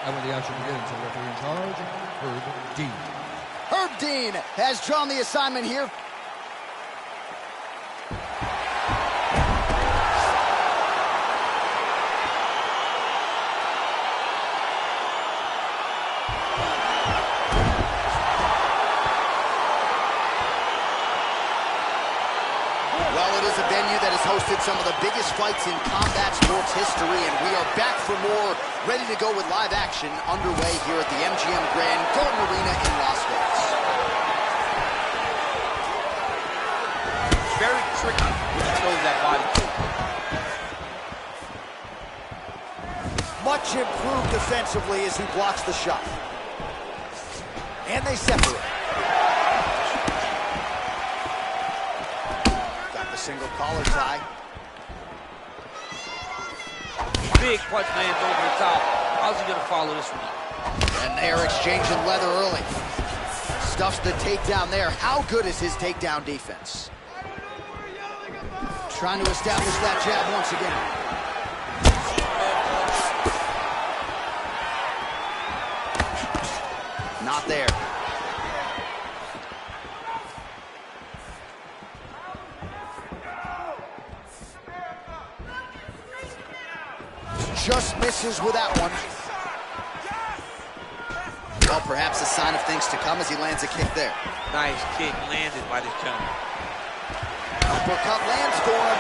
And when the action begins, the referee in charge, Herb Dean. Herb Dean has drawn the assignment here. a venue that has hosted some of the biggest fights in combat sports history, and we are back for more, ready to go with live action underway here at the MGM Grand Garden Arena in Las Vegas. Very tricky when he throws that body kick. Much improved defensively as he blocks the shot. And they separate. Got the single collar tie. Big punch lands over the top. How's he gonna follow this one up? And they are exchanging leather early. Stuffs the takedown there. How good is his takedown defense? Trying to establish that jab once again. Not there. Just misses with that one. Well, perhaps a sign of things to come as he lands a kick there. Nice kick landed by this gentleman. Uppercut lands for him.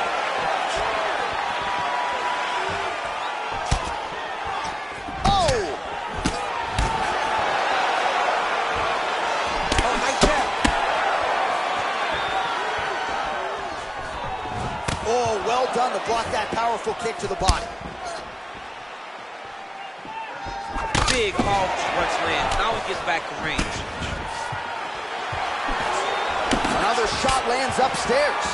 Oh! Oh, nice jab. Oh, well done to block that powerful kick to the body. Big powerful punch lands. Now he gets back to range. Another shot lands upstairs.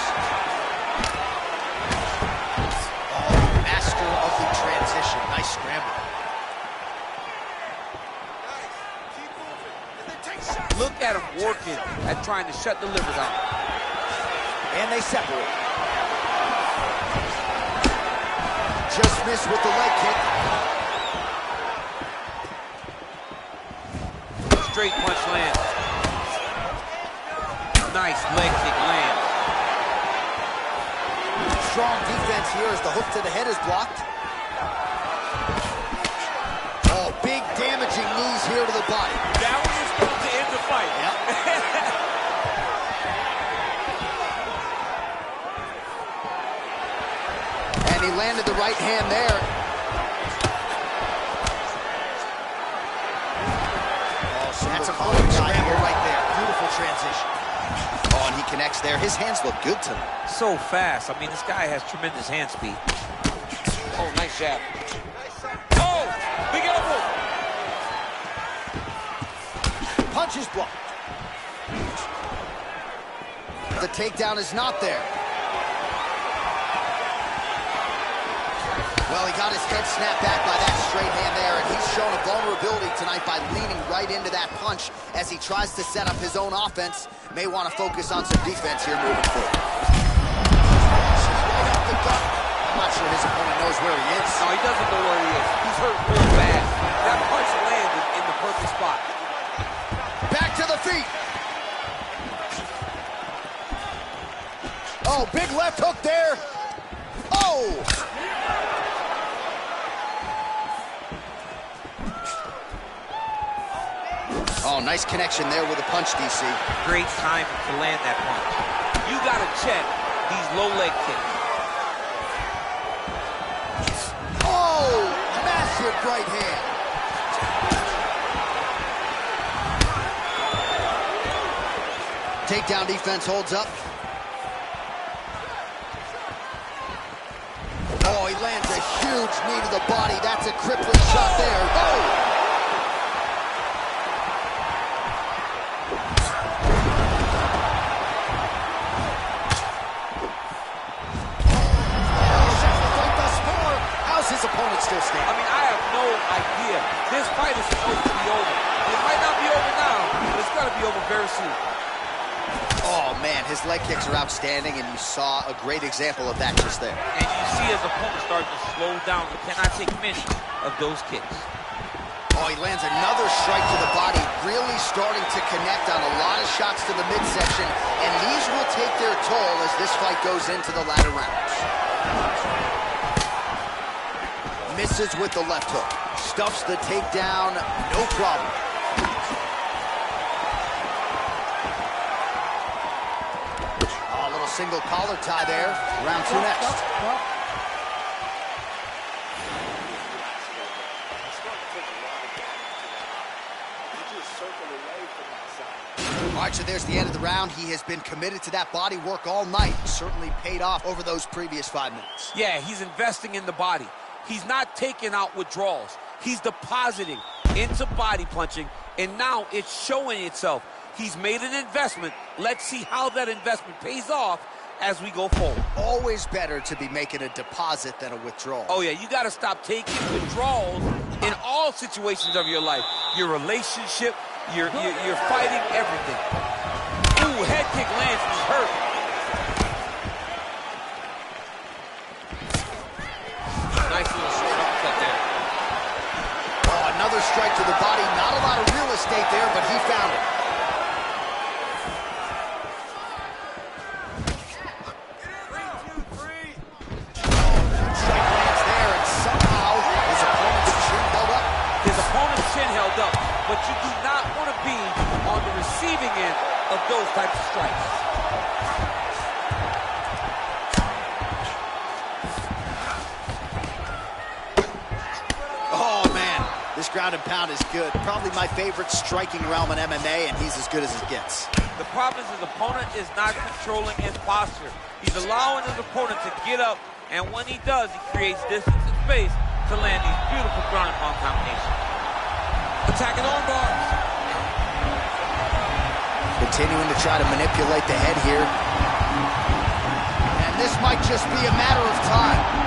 Oh, master of the transition. Nice scramble. Look at him working at trying to shut the liver down. And they separate. Just missed with the leg kick. Straight punch lands. Nice leg kick lands. Strong defense here as the hook to the head is blocked. Oh, big damaging knees here to the body. That one is going to end the fight. Yep. And he landed the right hand there. That's a great scramble right there. Beautiful transition. Oh, and he connects there. His hands look good tonight. So fast. I mean, this guy has tremendous hand speed. Oh, nice jab. Oh, big elbow. Punch is blocked. The takedown is not there. Well, he got his head snapped back by that straight hand there, and he's shown a vulnerability tonight by leaning right into that punch as he tries to set up his own offense. May want to focus on some defense here moving forward. Right up the gut. I'm not sure his opponent knows where he is. No, he doesn't know where he is. He's hurt real bad. That punch landed in the perfect spot. Back to the feet. Oh, big left hook there. Oh! Oh, nice connection there with a punch, DC. Great time to land that punch. You got to check these low leg kicks. Oh, massive right hand. Takedown defense holds up. Oh, he lands a huge knee to the body. That's a crippling shot there. Oh! How's his opponent still standing? I mean, I have no idea. This fight is supposed to be over. It might not be over now, but it's going to be over very soon. Oh, man, his leg kicks are outstanding, and you saw a great example of that just there. And you see his opponent start to slow down. He cannot take many of those kicks. Oh, he lands another strike to the body, really starting to connect on a lot of shots to the midsection, and these will take their toll as this fight goes into the latter rounds. Misses with the left hook. Stuffs the takedown, no problem. Oh, a little single collar tie there. Round 2 next. All right, so there's the end of the round. He has been committed to that body work all night. Certainly paid off over those previous 5 minutes. Yeah, he's investing in the body. He's not taking out withdrawals. He's depositing into body punching, and now it's showing itself. He's made an investment. Let's see how that investment pays off as we go forward. Always better to be making a deposit than a withdrawal. Oh, yeah, you got to stop taking withdrawals in all situations of your life. Your relationship, you're fighting everything. Ooh, head kick lands, he's hurt. Nice little straight uppercut there. Oh, another strike to the body. Not a lot of real estate there, but he found it. Strike lands there, and somehow his opponent's chin held up. His opponent's chin held up, but you do not want to be on the receiving end of those types of strikes. Oh, man, this ground and pound is good. Probably my favorite striking realm in MMA, and he's as good as it gets. The problem is his opponent is not controlling his posture. He's allowing his opponent to get up, and when he does, he creates distance and space to land these beautiful ground and pound combinations. Attacking arm bars. Continuing to try to manipulate the head here. And this might just be a matter of time.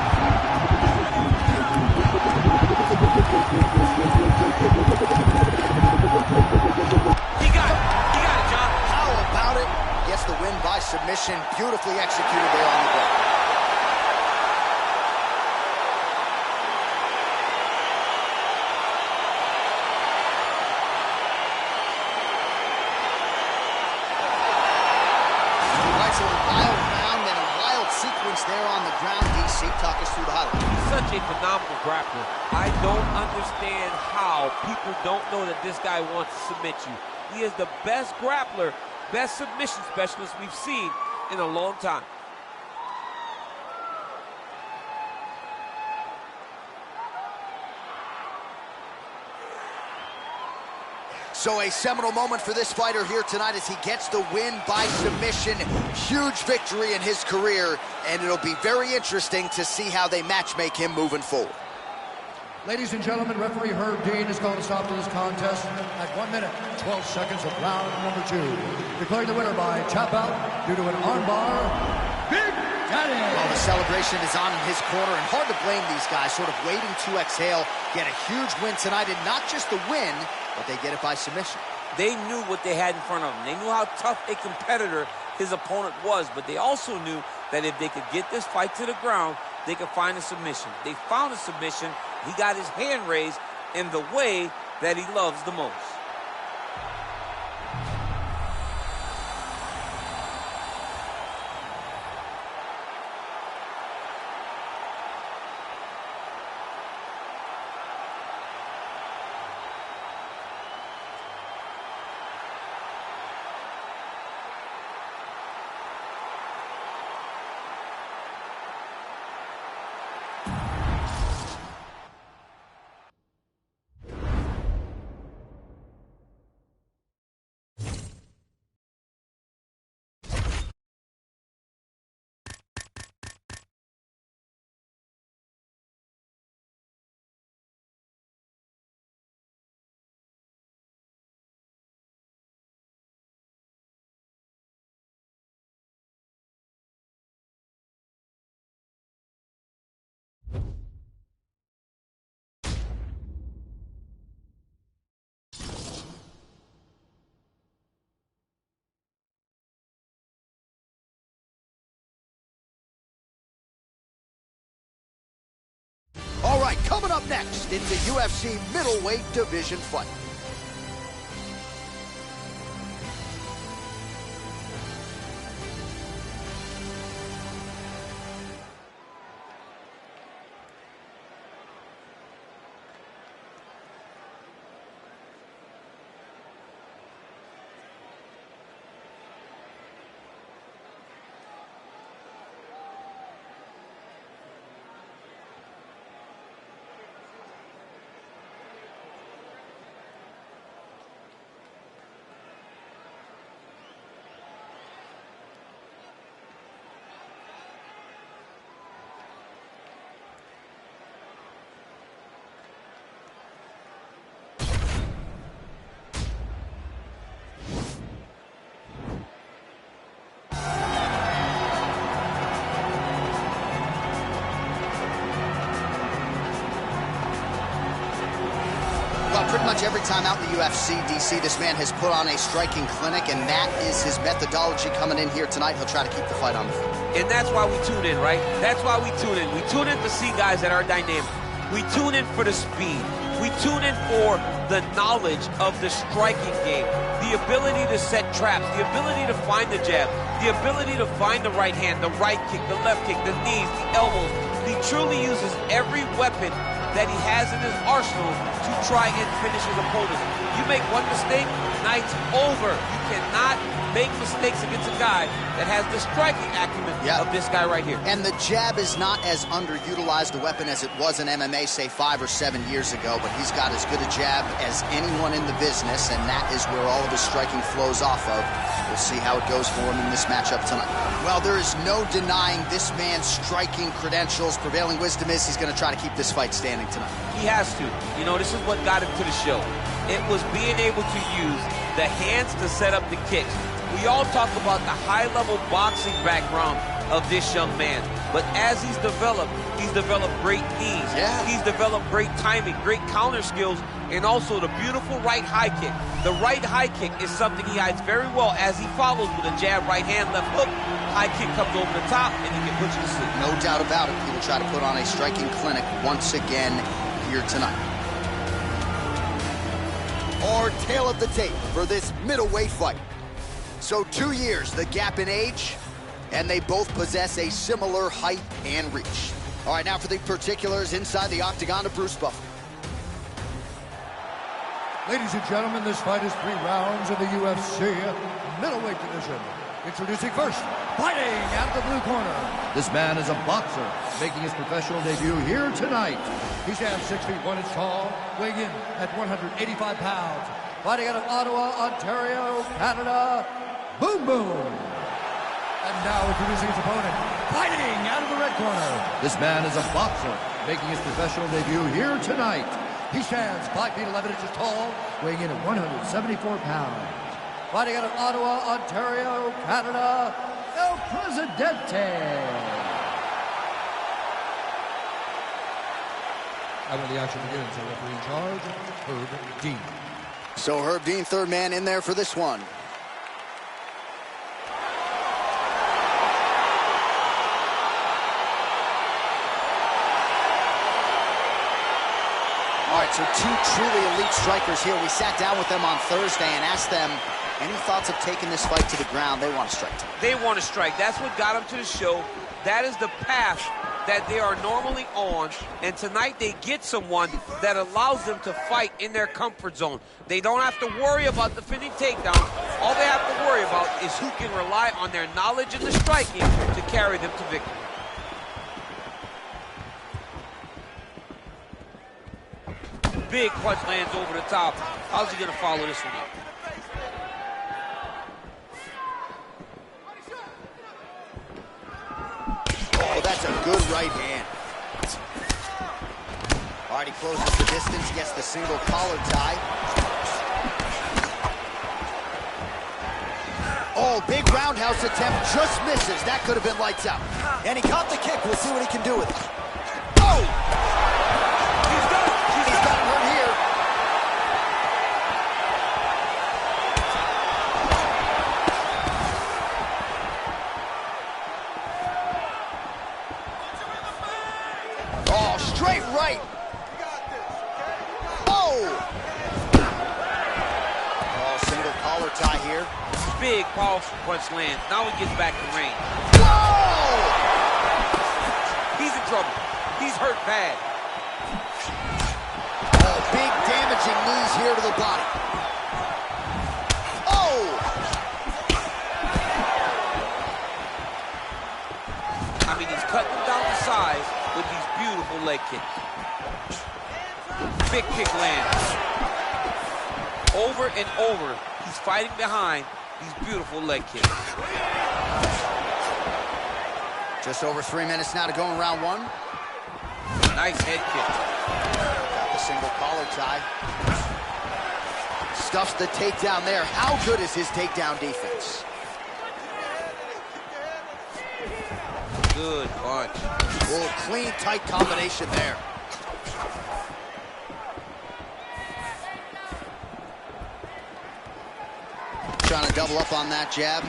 He got it, John. How about it? Gets the win by submission. Beautifully executed there on the ground. There on the ground. DC, talk us through the highlights. He's such a phenomenal grappler. I don't understand how people don't know that this guy wants to submit you. He is the best grappler, best submission specialist we've seen in a long time. So a seminal moment for this fighter here tonight as he gets the win by submission. Huge victory in his career, and it'll be very interesting to see how they matchmake him moving forward. Ladies and gentlemen, referee Herb Dean has called a stop to this contest at 1 minute, 12 seconds of round number 2. Declaring the winner by tap out due to an armbar, Big Daddy. Well, the celebration is on in his corner, and hard to blame these guys, sort of waiting to exhale, get a huge win tonight, and not just the win, but they get it by submission. They knew what they had in front of them. They knew how tough a competitor his opponent was, but they also knew that if they could get this fight to the ground, they could find a submission. They found a submission. He got his hand raised in the way that he loves the most. All right, coming up next in the UFC middleweight division fight. Well, pretty much every time out in the UFC, DC, this man has put on a striking clinic, and that is his methodology coming in here tonight. He'll try to keep the fight on the field. And that's why we tune in, right? That's why we tune in. We tune in to see guys that are dynamic. We tune in for the speed. We tune in for the knowledge of the striking game, the ability to set traps, the ability to find the jab, the ability to find the right hand, the right kick, the left kick, the knees, the elbows. He truly uses every weapon that he has in his arsenal to try and finish his opponent. You make one mistake, night's over. You cannot make mistakes against a guy that has the striking acumen of this guy right here. And the jab is not as underutilized a weapon as it was in MMA, say 5 or 7 years ago, but he's got as good a jab as anyone in the business, and that is where all of his striking flows off of. We'll see how it goes for him in this matchup tonight. Well, there is no denying this man's striking credentials. Prevailing wisdom is he's going to try to keep this fight standing tonight. He has to. You know, this is what got him to the show. It was being able to use the hands to set up the kicks. We all talk about the high-level boxing background of this young man, but as he's developed great knees. He's developed great timing, great counter skills, and also the beautiful right high kick. The right high kick is something he hides very well as he follows with a jab, right hand, left hook. High kick comes over the top, and he can put you to sleep. No doubt about it. He will try to put on a striking clinic once again here tonight. Our tail of the tape for this middleweight fight. So 2 years, the gap in age, and they both possess a similar height and reach. All right, now for the particulars inside the octagon of Bruce Buffer. Ladies and gentlemen, this fight is 3 rounds in the UFC middleweight division. Introducing first, fighting out of the blue corner. This man is a boxer, making his professional debut here tonight. He stands 6 feet 1 inch tall, weighing in at 185 pounds. Fighting out of Ottawa, Ontario, Canada, Boom Boom. And now introducing his opponent, fighting out of the red corner. This man is a boxer, making his professional debut here tonight. He stands 5 feet 11 inches tall, weighing in at 174 pounds. Fighting out of Ottawa, Ontario, Canada, El Presidente. And when the action begins, the referee in charge, Herb Dean. So Herb Dean, third man in there for this one. All right, so 2 truly elite strikers here. We sat down with them on Thursday and asked them any thoughts of taking this fight to the ground. They want to strike tonight. They want to strike. That's what got them to the show. That is the path that they are normally on, and tonight they get someone that allows them to fight in their comfort zone. They don't have to worry about defending takedown. All they have to worry about is who can rely on their knowledge in the striking to carry them to victory. Big punch lands over the top. How's he going to follow this one up? Oh, that's a good right hand. All right, he closes the distance, gets the single collar tie. Oh, big roundhouse attempt, just misses. That could have been lights out. And he caught the kick. We'll see what he can do with it. Oh! He's got him hurt here. Oh, straight right. Oh! Oh, single collar tie here. Big, powerful punch lands. Now he gets back to range. Whoa! He's in trouble. He's hurt bad. Oh, big damaging knees here to the body. Oh! I mean, he's cutting them down to size with these beautiful leg kicks. Big kick lands. Over and over, he's fighting behind these beautiful leg kicks. Just over 3 minutes now to go in round 1. Nice head kick. Got the single collar tie. Stuffs the takedown there. How good is his takedown defense? Good punch. Oh, clean, tight combination there. trying to double up on that jab.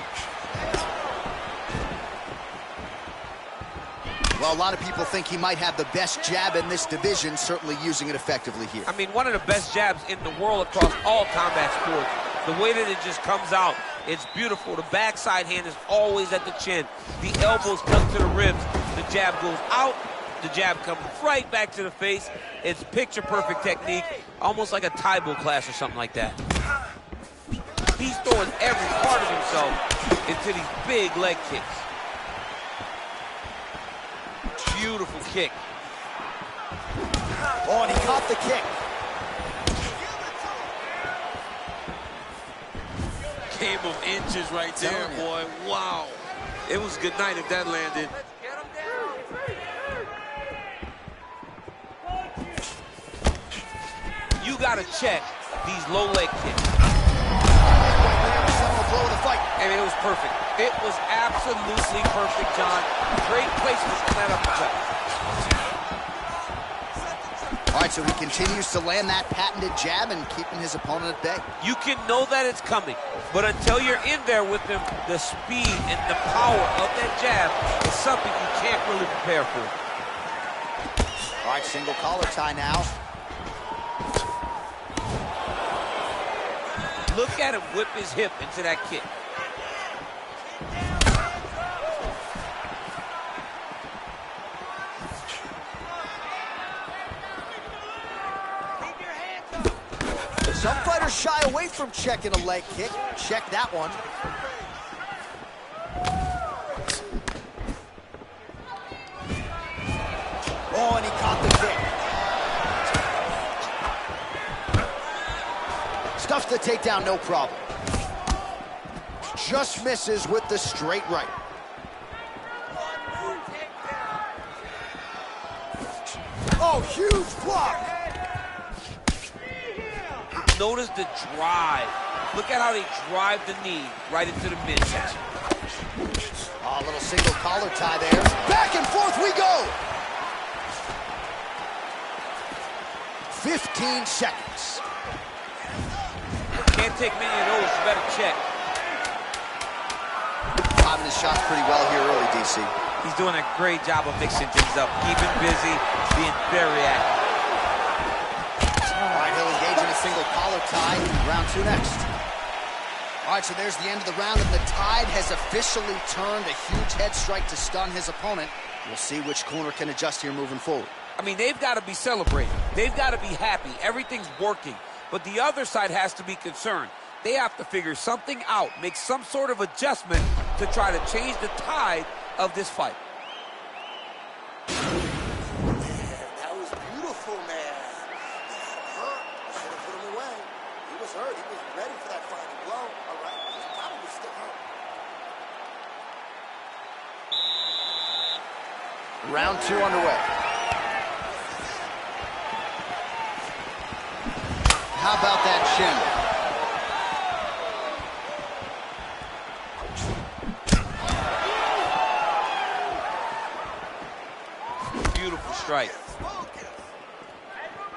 Well, a lot of people think he might have the best jab in this division, certainly using it effectively here. I mean, one of the best jabs in the world across all combat sports. The way that it just comes out, it's beautiful. The backside hand is always at the chin. The elbows come to the ribs. The jab goes out. The jab comes right back to the face. It's picture-perfect technique, almost like a Taibo class or something like that. He's throwing every part of himself into these big leg kicks. Beautiful kick. Oh, and he caught the kick. Game of inches right there, boy. Wow. It was good night if that landed. You got to check these low leg kicks. Blow of the fight. I mean, it was perfect. It was absolutely perfect, John. Great placement on that uppercut. All right, so he continues to land that patented jab and keeping his opponent at bay. You can know that it's coming, but until you're in there with him, the speed and the power of that jab is something you can't really prepare for. All right, single collar tie now. Look at him whip his hip into that kick. Some fighters shy away from checking a leg kick. Check that one. Oh, and he caught the kick. Stuffs the takedown, no problem. Just misses with the straight right. Oh, huge block. Notice the drive. Look at how they drive the knee right into the midsection. Oh, a little single collar tie there. Back and forth we go. 15 seconds. Can't take many of those. You better check. Timing his shots pretty well here early, DC. He's doing a great job of mixing things up, keeping busy, being very active. All right, he'll engage in a single collar tie. Round 2 next. All right, so there's the end of the round, and the tide has officially turned. A huge head strike to stun his opponent. We'll see which corner can adjust here moving forward. I mean, they've got to be celebrating. They've got to be happy. Everything's working. But the other side has to be concerned. They have to figure something out, make some sort of adjustment to try to change the tide of this fight. That was beautiful, man. Hurt. Should have put him away. He was hurt. He was ready for that final blow. All right. He's probably still hurt. Round 2 underway. How about that shin? Beautiful strike.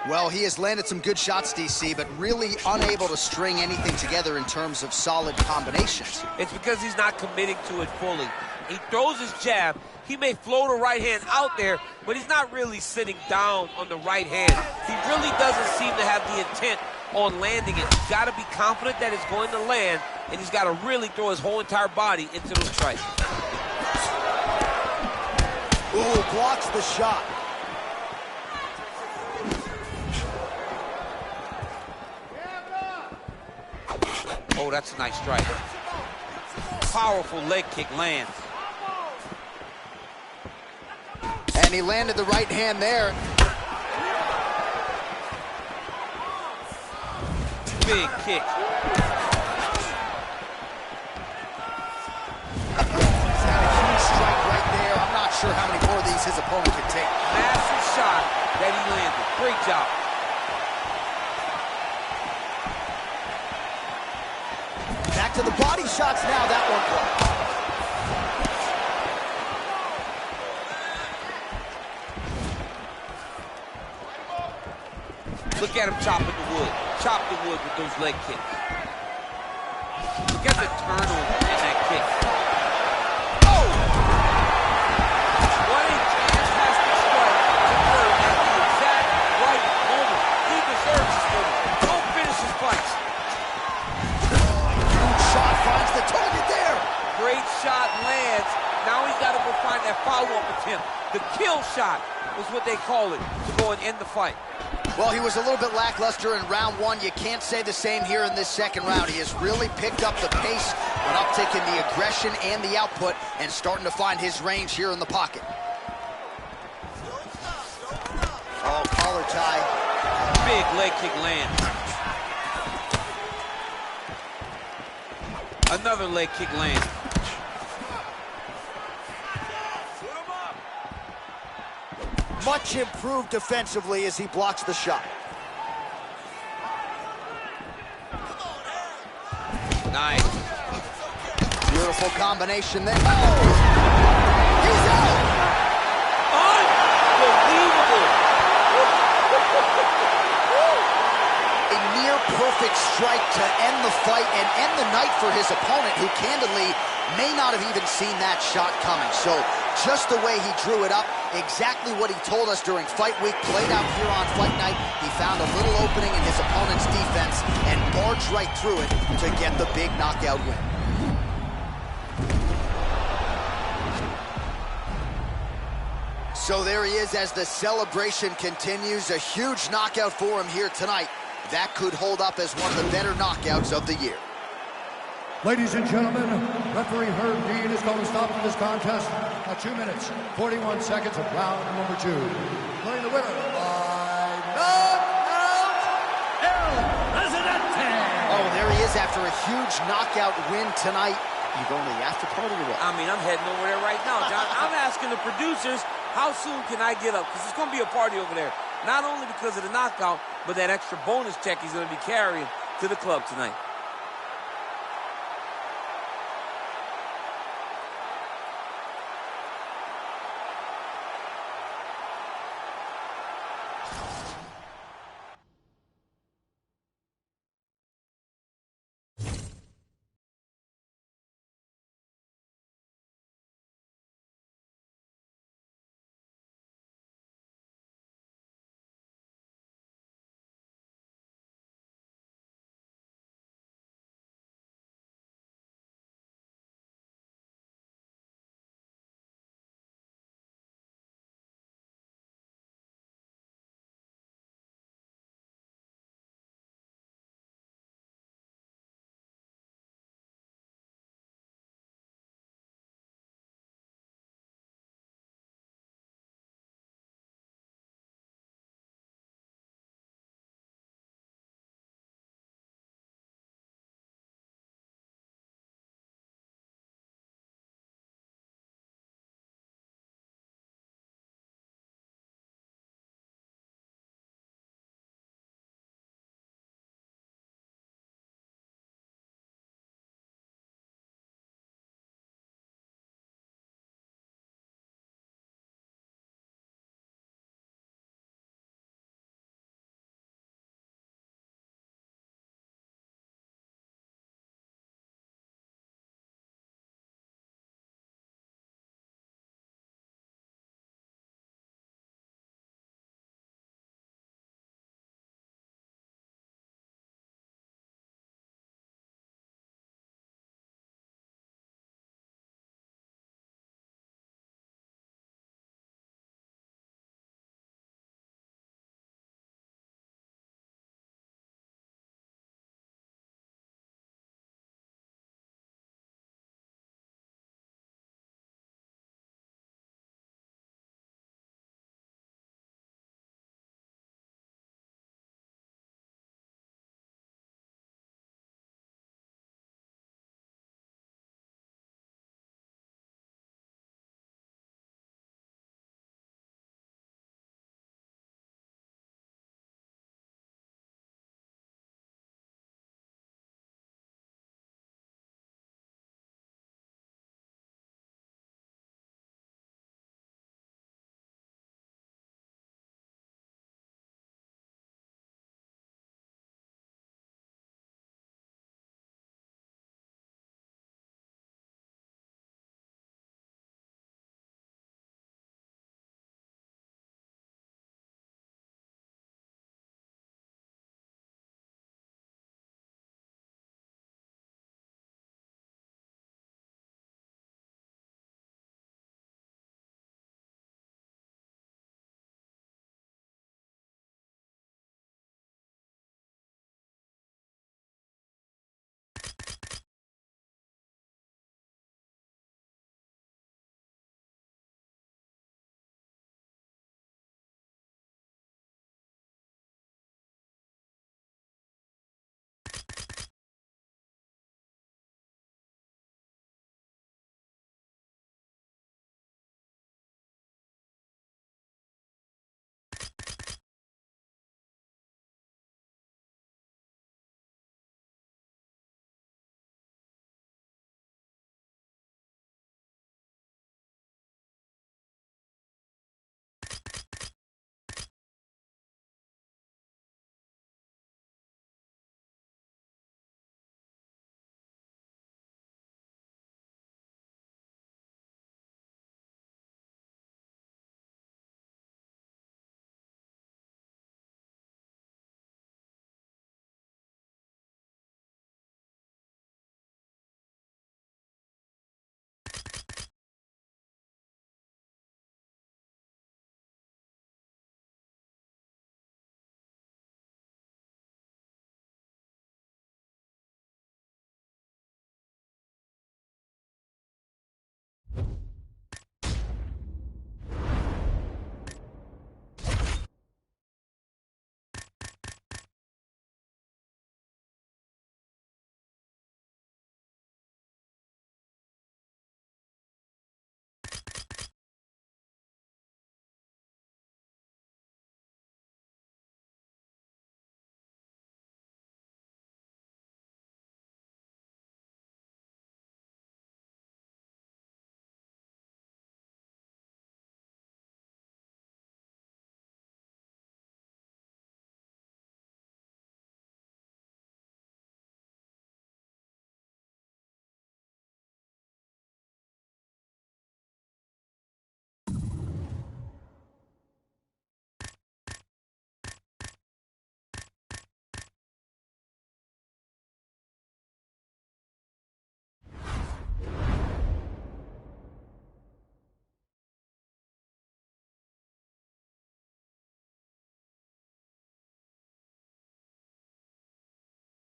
Well, he has landed some good shots, DC, but really unable to string anything together in terms of solid combinations. It's because he's not committing to it fully. He throws his jab. He may float a right hand out there, but he's not really sitting down on the right hand. He really doesn't seem to have the intent on landing it. He's got to be confident that it's going to land, and he's got to really throw his whole entire body into those strikes. Ooh, blocks the shot. Oh, that's a nice strike. Powerful leg kick lands. And he landed the right hand there. Big kick. He's had a huge strike right there. I'm not sure how many more of these his opponent can take. Massive shot that he landed. Great job. Back to the body shots now. That one blocked. Look at him chopping the wood. Chop the wood with those leg kicks. Look at the turnover in that kick. Oh! What a fantastic strike occurred at the exact right moment. He deserves this moment. Don't finish his fights. Shot finds the target there. Great shot lands. Now he's got to go find that follow-up attempt. The kill shot was what they call it, to go and end the fight. Well, he was a little bit lackluster in round one. You can't say the same here in this second round. He has really picked up the pace, an uptick in the aggression and the output, and starting to find his range here in the pocket. Oh, collar tie. Big leg kick lands. Another leg kick lands. Much improved defensively as he blocks the shot. Nice. Beautiful combination there. Oh! He's out! Unbelievable! A near perfect strike to end the fight and end the night for his opponent, who candidly may not have even seen that shot coming. So just the way he drew it up, exactly what he told us during fight week, played out here on fight night. He found a little opening in his opponent's defense and barged right through it to get the big knockout win. So there he is as the celebration continues. A huge knockout for him here tonight. That could hold up as one of the better knockouts of the year. Ladies and gentlemen, referee Herb Dean is going to stop this contest at 2 minutes, 41 seconds of round number 2. Declaring the winner by knockout, El Presidente. Oh, there he is after a huge knockout win tonight. You going to the after party or what? I mean, I'm heading over there right now, John. I'm asking the producers, how soon can I get up? Because it's going to be a party over there. Not only because of the knockout, but that extra bonus check he's going to be carrying to the club tonight.